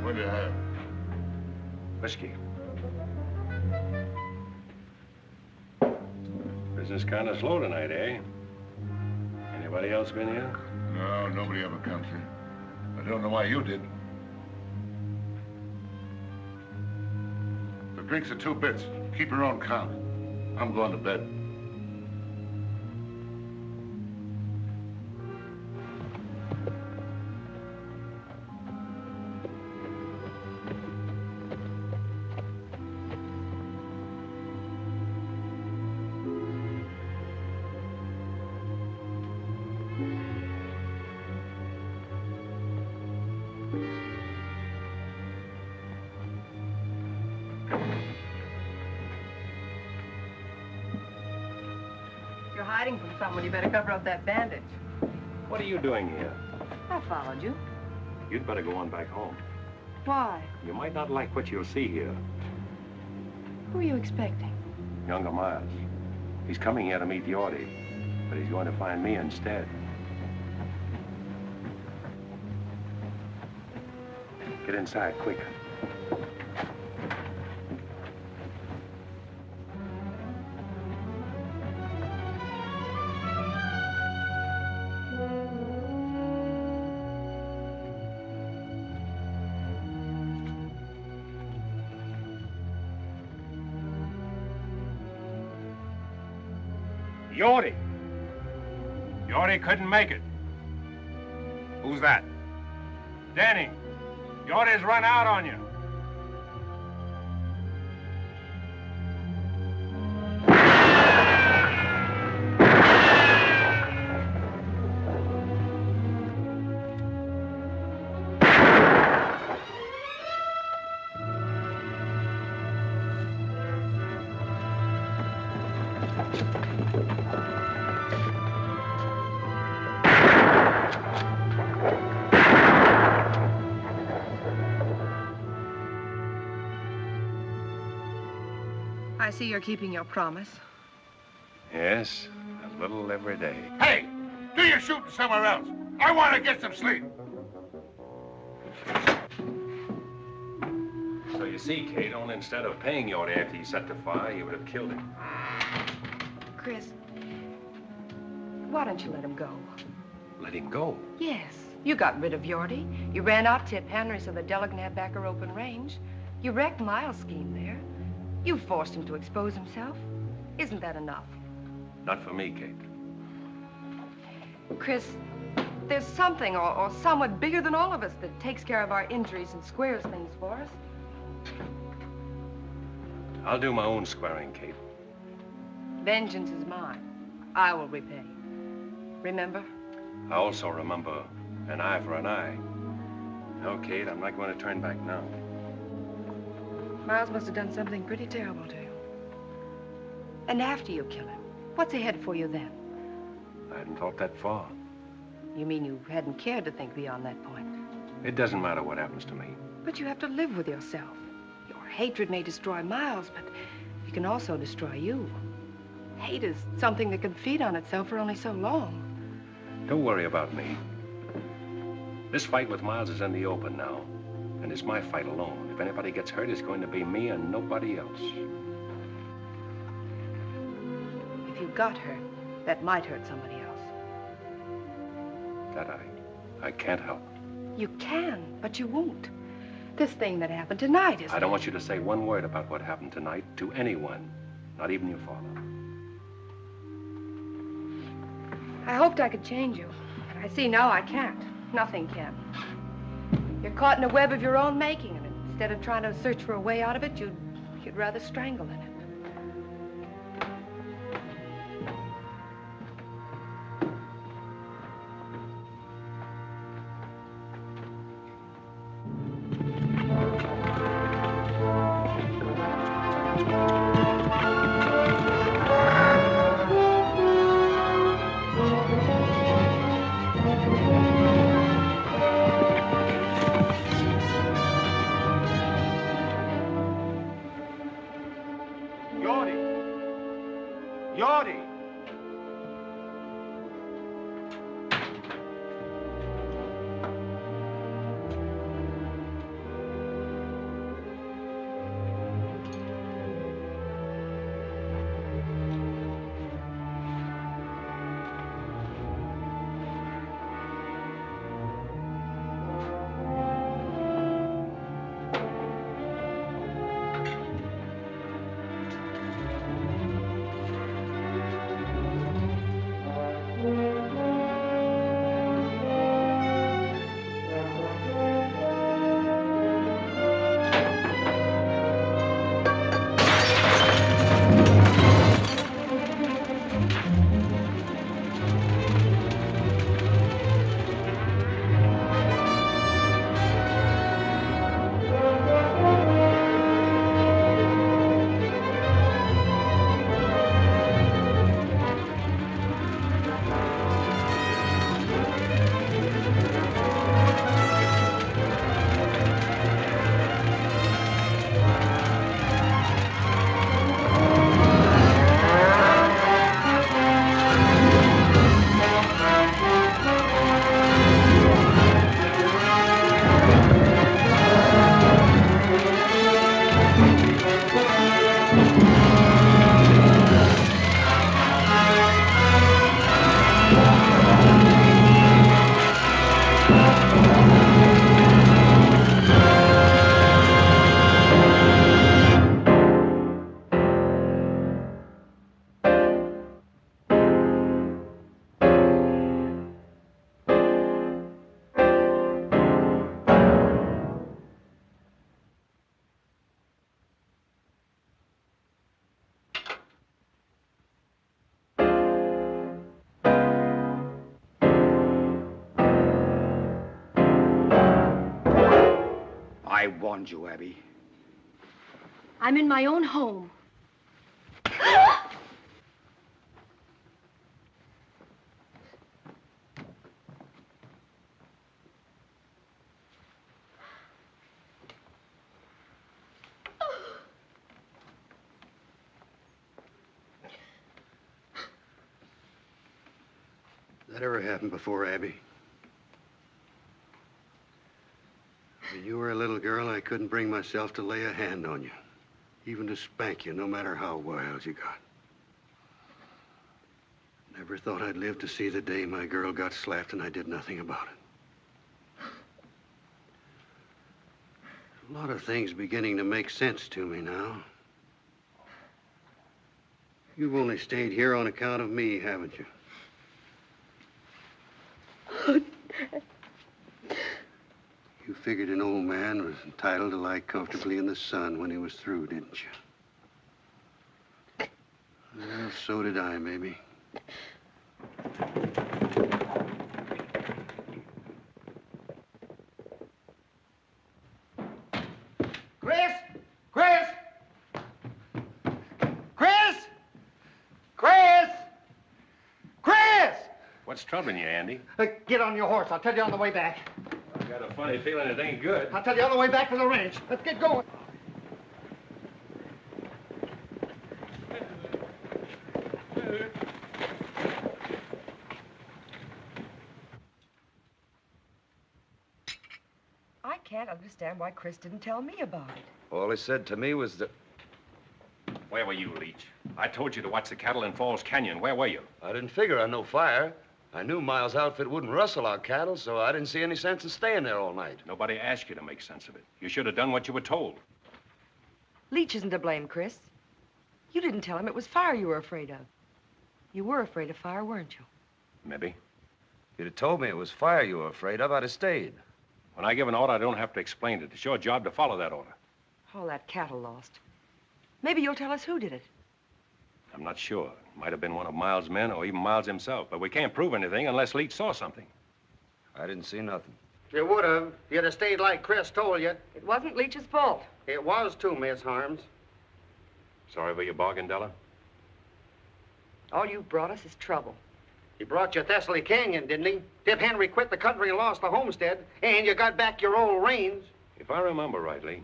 What do you have? Whiskey. Business kind of slow tonight, eh? Anybody else been here? No, nobody ever comes here. I don't know why you did. The drinks are 2 bits. Keep your own count. I'm going to bed. You're hiding from someone. You better cover up that bandage. What are you doing here? I followed you. You'd better go on back home. Why? You might not like what you'll see here. Who are you expecting? Younger Miles. He's coming here to meet Yorty, but he's going to find me instead. Get inside, quick. Yorty. Yorty couldn't make it. Who's that? Danny. Yorty's run out on you. I see you're keeping your promise. Yes, a little every day. Hey, do your shooting somewhere else. I want to get some sleep. So you see, Kate, only instead of paying Yorty after he set the fire, you would have killed him. Chris, why don't you let him go? Let him go. Yes, you got rid of Yorty. You ran out Tip Henry so that Della can have back her open range. You wrecked Miles' scheme there. You forced him to expose himself. Isn't that enough? Not for me, Kate. Chris, there's something or someone bigger than all of us that takes care of our injuries and squares things for us. I'll do my own squaring, Kate. Vengeance is mine. I will repay. Remember? I also remember an eye for an eye. No, Kate, I'm not going to turn back now. Miles must have done something pretty terrible to you. And after you kill him, what's ahead for you then? I hadn't thought that far. You mean you hadn't cared to think beyond that point? It doesn't matter what happens to me. But you have to live with yourself. Your hatred may destroy Miles, but it can also destroy you. Hate is something that can feed on itself for only so long. Don't worry about me. This fight with Miles is in the open now, and it's my fight alone. If anybody gets hurt, it's going to be me and nobody else. If you got hurt, that might hurt somebody else. That I can't help. You can, but you won't. This thing that happened tonight is... I don't want you to say one word about what happened tonight to anyone, not even your father. I hoped I could change you, but I see now I can't. Nothing can. You're caught in a web of your own making, and instead of trying to search for a way out of it, you'd rather strangle in it. I warned you, Abby. I'm in my own home. That ever happened before, Abby? When you were a little girl, I couldn't bring myself to lay a hand on you, even to spank you, no matter how wild you got. Never thought I'd live to see the day my girl got slapped and I did nothing about it. A lot of things beginning to make sense to me now. You've only stayed here on account of me, haven't you? You figured an old man was entitled to lie comfortably in the sun when he was through, didn't you? Well, so did I, maybe. Chris! Chris! Chris! Chris! Chris! What's troubling you, Andy? Get on your horse. I'll tell you on the way back. I've got a funny feeling it ain't good. I'll tell you on the way back to the ranch. Let's get going. I can't understand why Chris didn't tell me about it. All he said to me was that... Where were you, Leach? I told you to watch the cattle in Falls Canyon. Where were you? I didn't figure on no fire. I knew Miles' outfit wouldn't rustle our cattle, so I didn't see any sense in staying there all night. Nobody asked you to make sense of it. You should have done what you were told. Leach isn't to blame, Chris. You didn't tell him it was fire you were afraid of. You were afraid of fire, weren't you? Maybe. If you'd have told me it was fire you were afraid of, I'd have stayed. When I give an order, I don't have to explain it. It's your job to follow that order. All that cattle lost. Maybe you'll tell us who did it. I'm not sure. It might have been one of Miles' men or even Miles himself, but we can't prove anything unless Leach saw something. I didn't see nothing. You would have. You'd have stayed like Chris told you. It wasn't Leach's fault. It was too, Miss Harms. Sorry for your bargain, Della? All you brought us is trouble. He brought you Thessaly Canyon, didn't he? Tip Henry quit the country and lost the homestead, and you got back your old reins. If I remember rightly,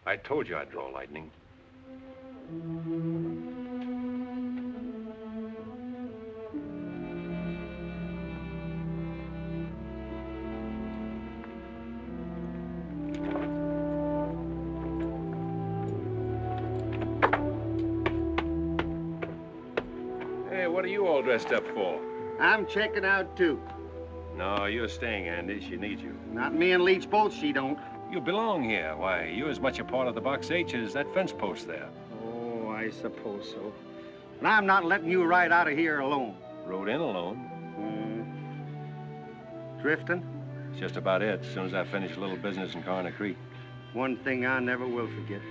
I told you I'd draw lightning. Hey, what are you all dressed up for? I'm checking out, too. No, you're staying, Andy. She needs you. Not me and Leach both, she don't. You belong here. Why, you're as much a part of the Box H as that fence post there. Oh, I suppose so. And I'm not letting you ride out of here alone. Rode in alone. Drifting? It's just about it. As soon as I finish a little business in Corner Creek. One thing I never will forget.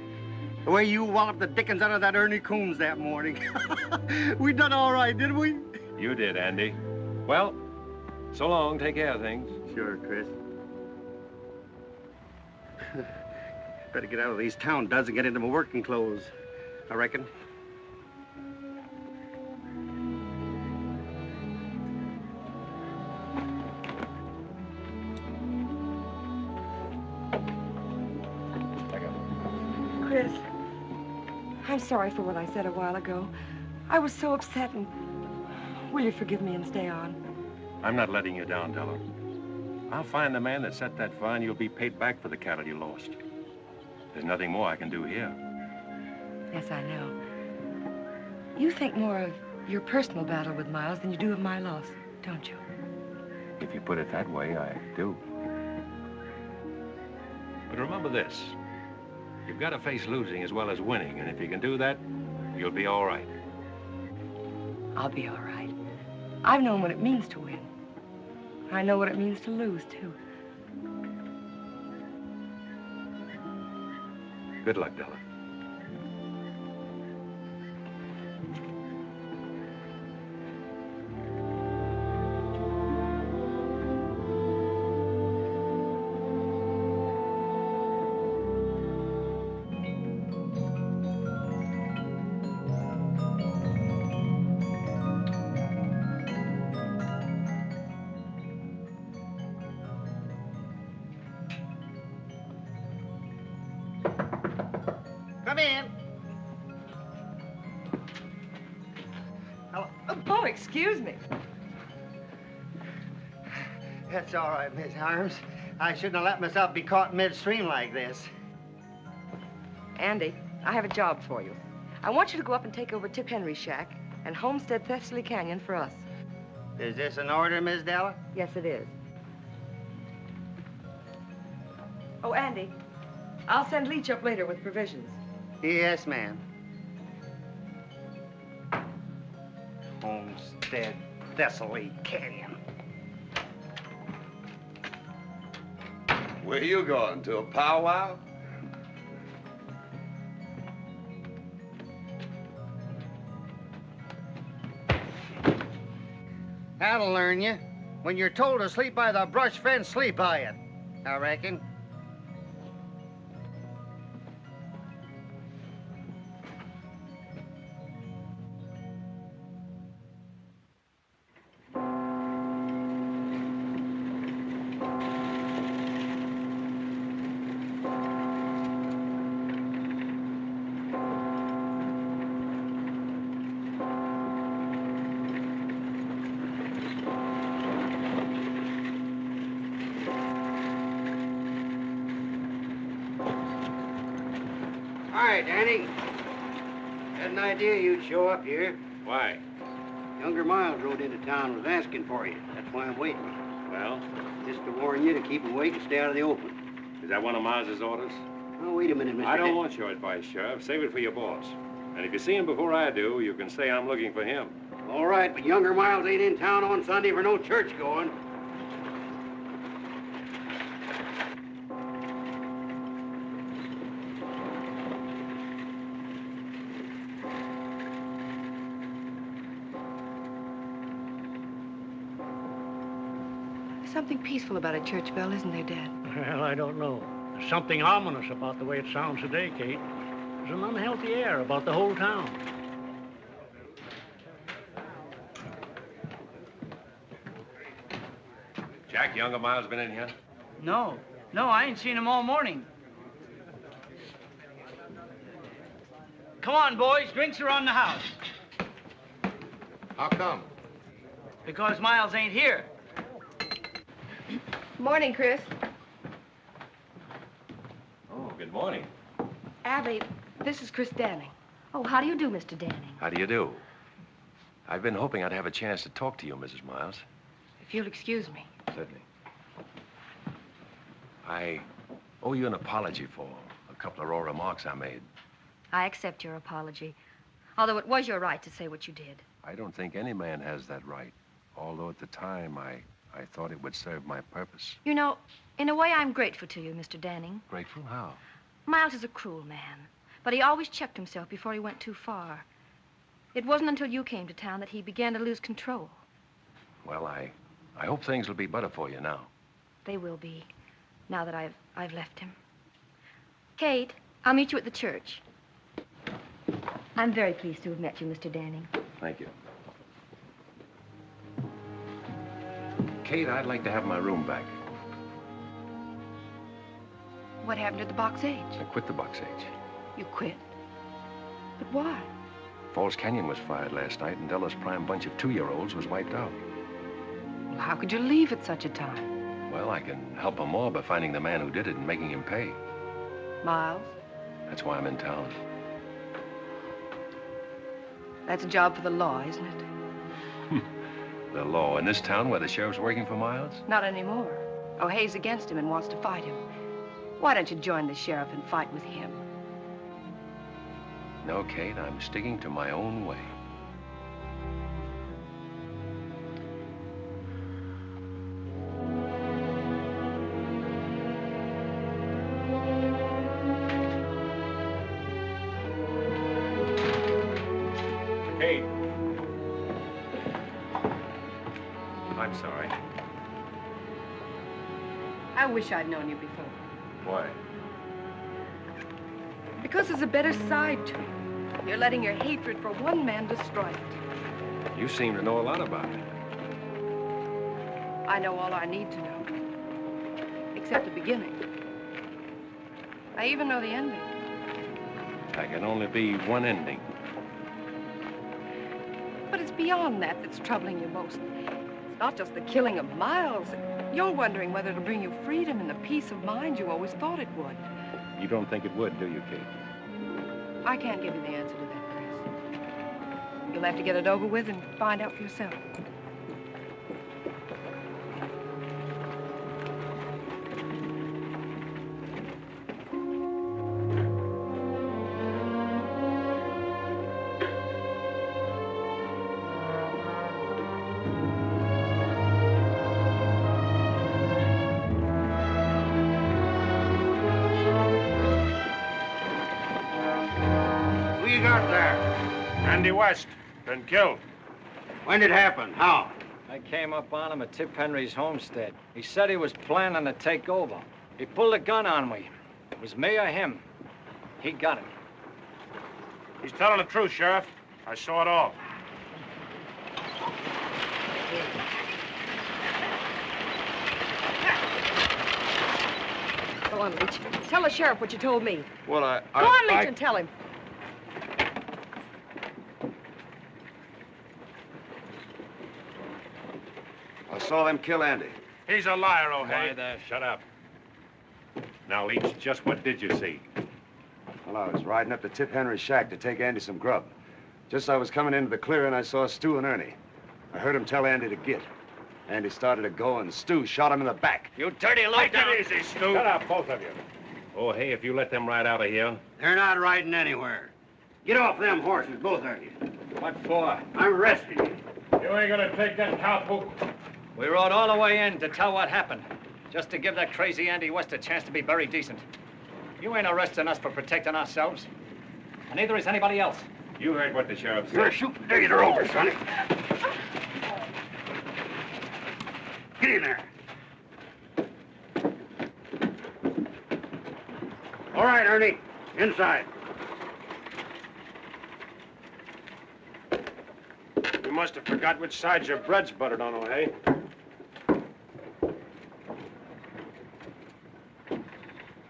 The way you walloped the dickens out of that Ernie Coombs that morning. We done all right, didn't we? You did, Andy. Well, so long. Take care of things. Sure, Chris. Better get out of these town duds and get into my working clothes, I reckon. Chris, I'm sorry for what I said a while ago. I was so upset, and will you forgive me and stay on? I'm not letting you down, Della. I'll find the man that set that fire, and you'll be paid back for the cattle you lost. There's nothing more I can do here. Yes, I know. You think more of your personal battle with Miles than you do of my loss, don't you? If you put it that way, I do. this. You've got to face losing as well as winning, and if you can do that, you'll be all right. I'll be all right. I've known what it means to win. I know what it means to lose, too. Good luck, Della. Come in. Oh, excuse me. That's all right, Miss Harms. I shouldn't have let myself be caught midstream like this. Andy, I have a job for you. I want you to go up and take over Tip Henry's shack and homestead Thessaly Canyon for us. Is this an order, Miss Della? Yes, it is. Oh, Andy, I'll send Leach up later with provisions. Yes, ma'am. Homestead Thessaly Canyon. Where you going, to a powwow? That'll learn you. When you're told to sleep by the brush fence, sleep by it, I reckon. All right, Danny. Had an idea you'd show up here. Why? Younger Miles rode into town and was asking for you. That's why I'm waiting. Well? Just to warn you to keep awake and stay out of the open. Is that one of Miles's orders? Oh, wait a minute, Mr. I don't want your advice, Sheriff. Save it for your boss. And if you see him before I do, you can say I'm looking for him. All right, but Younger Miles ain't in town on Sunday for no church going. Something peaceful about a church bell, isn't there, Dad? Well, I don't know. There's something ominous about the way it sounds today, Kate. There's an unhealthy air about the whole town. Jack, Younger Miles been in here? No, I ain't seen him all morning. Come on, boys, drinks are on the house. How come? Because Miles ain't here. Morning, Chris. Oh, good morning. Abby, this is Chris Danning. Oh, how do you do, Mr. Danning? How do you do? I've been hoping I'd have a chance to talk to you, Mrs. Miles. If you'll excuse me. Certainly. I owe you an apology for a couple of raw remarks I made. I accept your apology, although it was your right to say what you did. I don't think any man has that right, although at the time I thought it would serve my purpose. You know, in a way, I'm grateful to you, Mr. Danning. Grateful? How? Miles is a cruel man, but he always checked himself before he went too far. It wasn't until you came to town that he began to lose control. Well, I hope things will be better for you now. They will be, now that I've left him. Kate, I'll meet you at the church. I'm very pleased to have met you, Mr. Danning. Thank you. Kate, I'd like to have my room back. What happened to the Box H? I quit the Box H. You quit? But why? Falls Canyon was fired last night, and Della's prime bunch of 2-year-olds was wiped out. Well, how could you leave at such a time? Well, I can help them more by finding the man who did it and making him pay. Miles? That's why I'm in town. That's a job for the law, isn't it? The law in this town where the sheriff's working for Miles? Not anymore. O'Hay's against him and wants to fight him. Why don't you join the sheriff and fight with him? No, Kate, I'm sticking to my own way. Kate. I'm sorry. I wish I'd known you before. Why? Because there's a better side to you. You're letting your hatred for one man destroy it. You seem to know a lot about it. I know all I need to know. Except the beginning. I even know the ending. There can only be one ending. But it's beyond that that's troubling you most. It's not just the killing of Miles. You're wondering whether it'll bring you freedom and the peace of mind you always thought it would. You don't think it would, do you, Kate? I can't give you the answer to that, Chris. You'll have to get it over with and find out for yourself. Andy West, been killed. When did it happen? How? I came up on him at Tip Henry's homestead. He said he was planning to take over. He pulled a gun on me. It was me or him. He got it. He's telling the truth, Sheriff. I saw it all. Go on, Leach. Tell the sheriff what you told me. Well, Go on, Leach, and tell him. I saw them kill Andy. He's a liar, O'Hay. Why there? Shut up. Now, Leach, just what did you see? Well, I was riding up to Tip Henry's shack to take Andy some grub. Just as I was coming into the clearing, I saw Stu and Ernie. I heard him tell Andy to get. Andy started to go, and Stu shot him in the back. You dirty low Take down. it easy, Stu. Shut up, both of you. Oh, hey, if you let them ride out of here. They're not riding anywhere. Get off them horses, both of you. What for? I'm arresting you. You ain't gonna take that cowpoke. We rode all the way in to tell what happened. Just to give that crazy Andy West a chance to be very decent. You ain't arresting us for protecting ourselves. And neither is anybody else. You heard what the sheriff said. You're a shooting digger over, Sonny. Get in there. All right, Ernie. Inside. You must have forgot which side your bread's buttered on, O'Hay.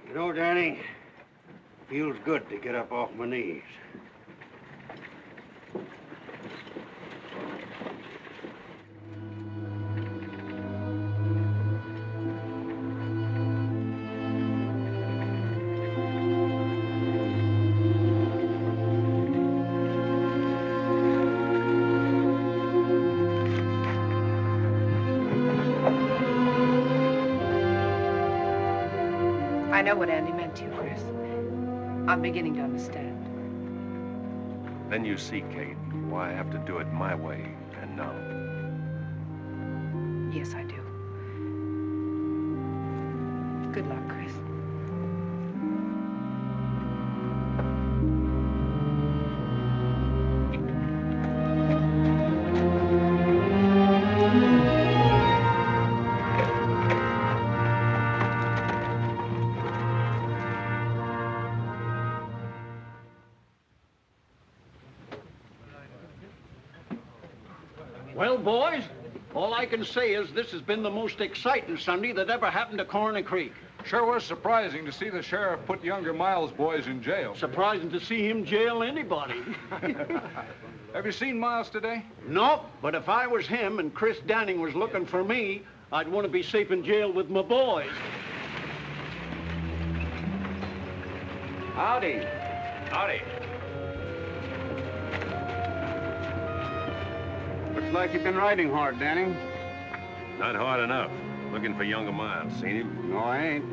You know, Danny, feels good to get up off my knees. I know what Andy meant to you, Chris. I'm beginning to understand. Then you see, Kate, why I have to do it my way and now. Yes, I do. Good luck, Chris. Well, boys, all I can say is this has been the most exciting Sunday that ever happened to Corner Creek. Sure was surprising to see the sheriff put younger Miles' boys in jail. Surprising to see him jail anybody. Have you seen Miles today? Nope, but if I was him and Chris Danning was looking for me, I'd want to be safe in jail with my boys. Howdy. Howdy. Looks like you've been riding hard, Danny. Not hard enough. Looking for younger Miles. Seen him? No, I ain't.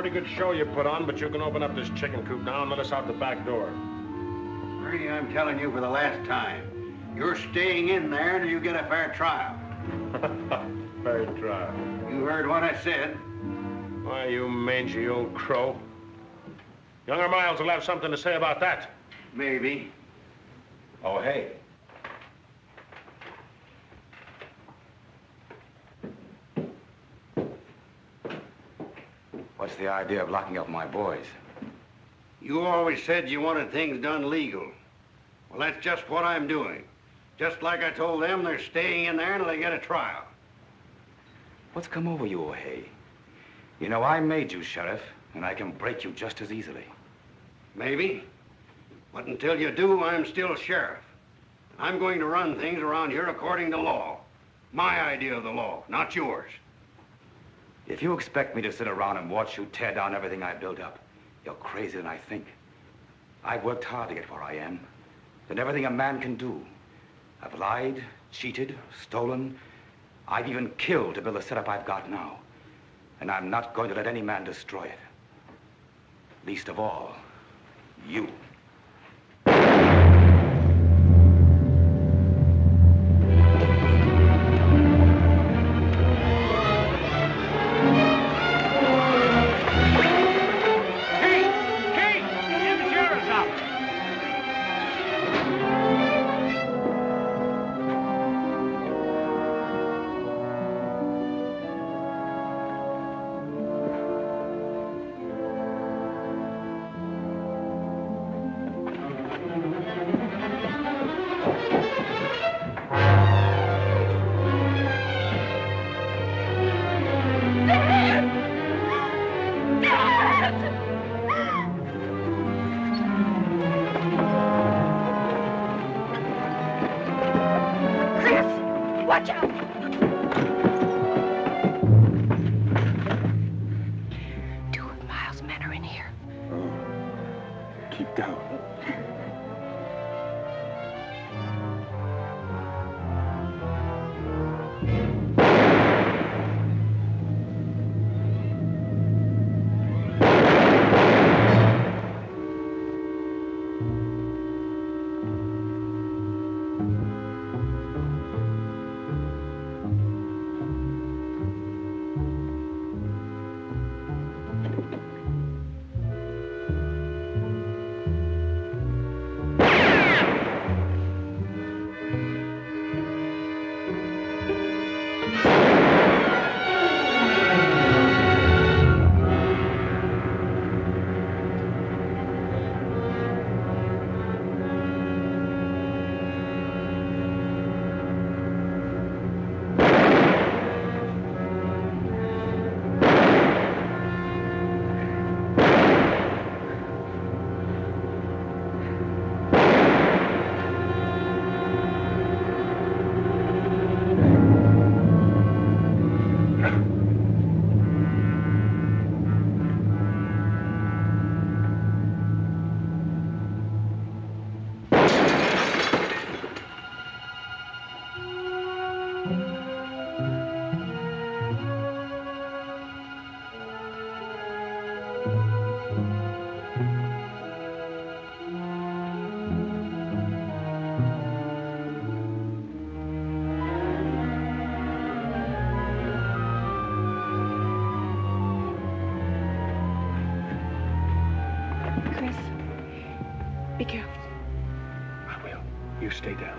pretty good show you put on, but you can open up this chicken coop now and let us out the back door. Ernie, I'm telling you for the last time, you're staying in there until you get a fair trial. Fair trial. You heard what I said. Why, you mangy old crow. Younger Miles will have something to say about that. Maybe. Oh, hey. What's the idea of locking up my boys? You always said you wanted things done legal. Well, that's just what I'm doing. Just like I told them, they're staying in there until they get a trial. What's come over you, O'Hay? You know, I made you sheriff, and I can break you just as easily. Maybe. But until you do, I'm still sheriff. I'm going to run things around here according to law. My idea of the law, not yours. If you expect me to sit around and watch you tear down everything I built up, you're crazier than I think. I've worked hard to get where I am. Done everything a man can do. I've lied, cheated, stolen. I've even killed to build the setup I've got now. And I'm not going to let any man destroy it. Least of all, you. Watch out! Two of Miles' men are in here. Oh, keep down. Chris, be careful. I will. You stay down.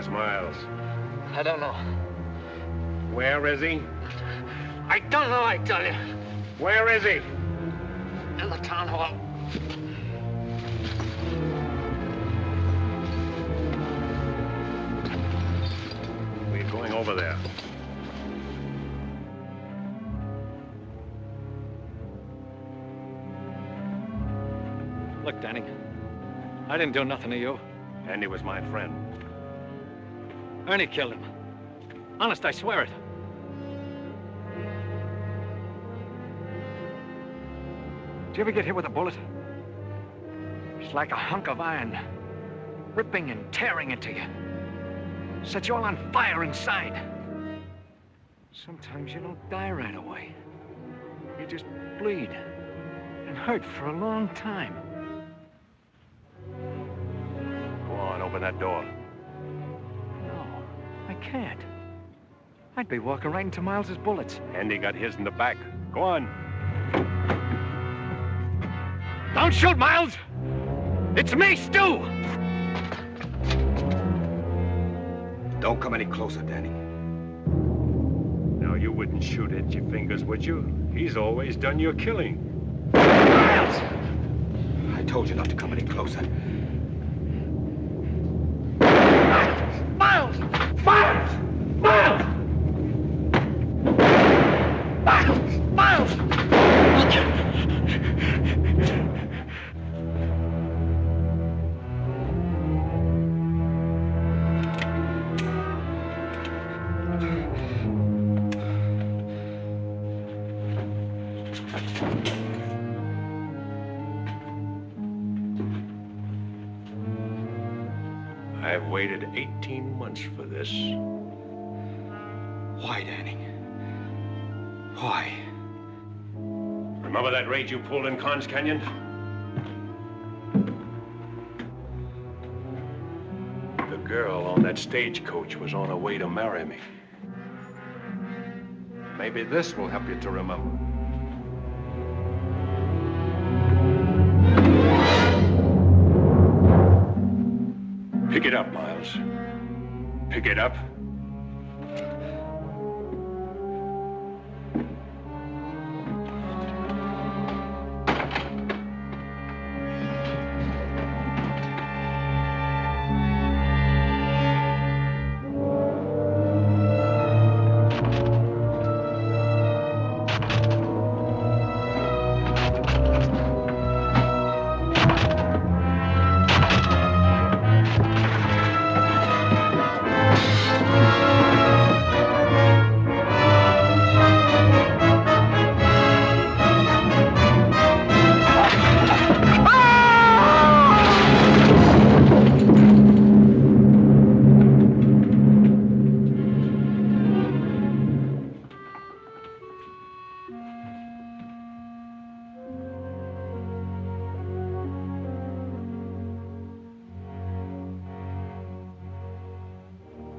Where's Miles? I don't know. Where is he? I don't know, I tell you. Where is he? In the town hall. We're going over there. Look, Danny, I didn't do nothing to you. Andy was my friend. Ernie killed him. Honest, I swear it. Did you ever get hit with a bullet? It's like a hunk of iron, ripping and tearing into you. Set you all on fire inside. Sometimes you don't die right away. You just bleed and hurt for a long time. Go on, open that door. No, I can't. I'd be walking right into Miles's bullets. Andy got his in the back. Go on. Don't shoot, Miles! It's me, Stu! Don't come any closer, Danny. Now, you wouldn't shoot at your fingers, would you? He's always done your killing. Miles! I told you not to come any closer. Miles! Miles! Miles! Miles! Miles! I've waited 18 months for this. Why, Danny? Why? Remember that raid you pulled in Con's Canyon? The girl on that stagecoach was on her way to marry me. Maybe this will help you to remember. Pick it up, Miles. Pick it up.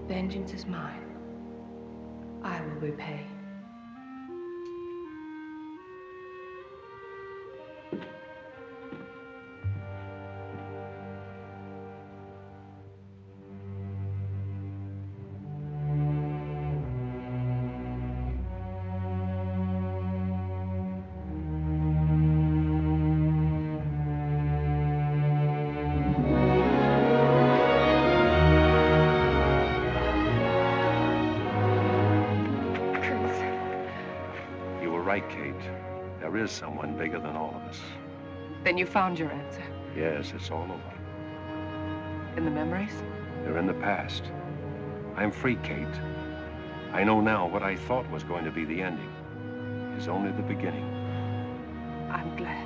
Vengeance is mine. I will repay. Right, Kate. There is someone bigger than all of us. Then you found your answer. Yes, it's all over. In the memories? They're in the past. I'm free, Kate. I know now what I thought was going to be the ending is only the beginning. I'm glad.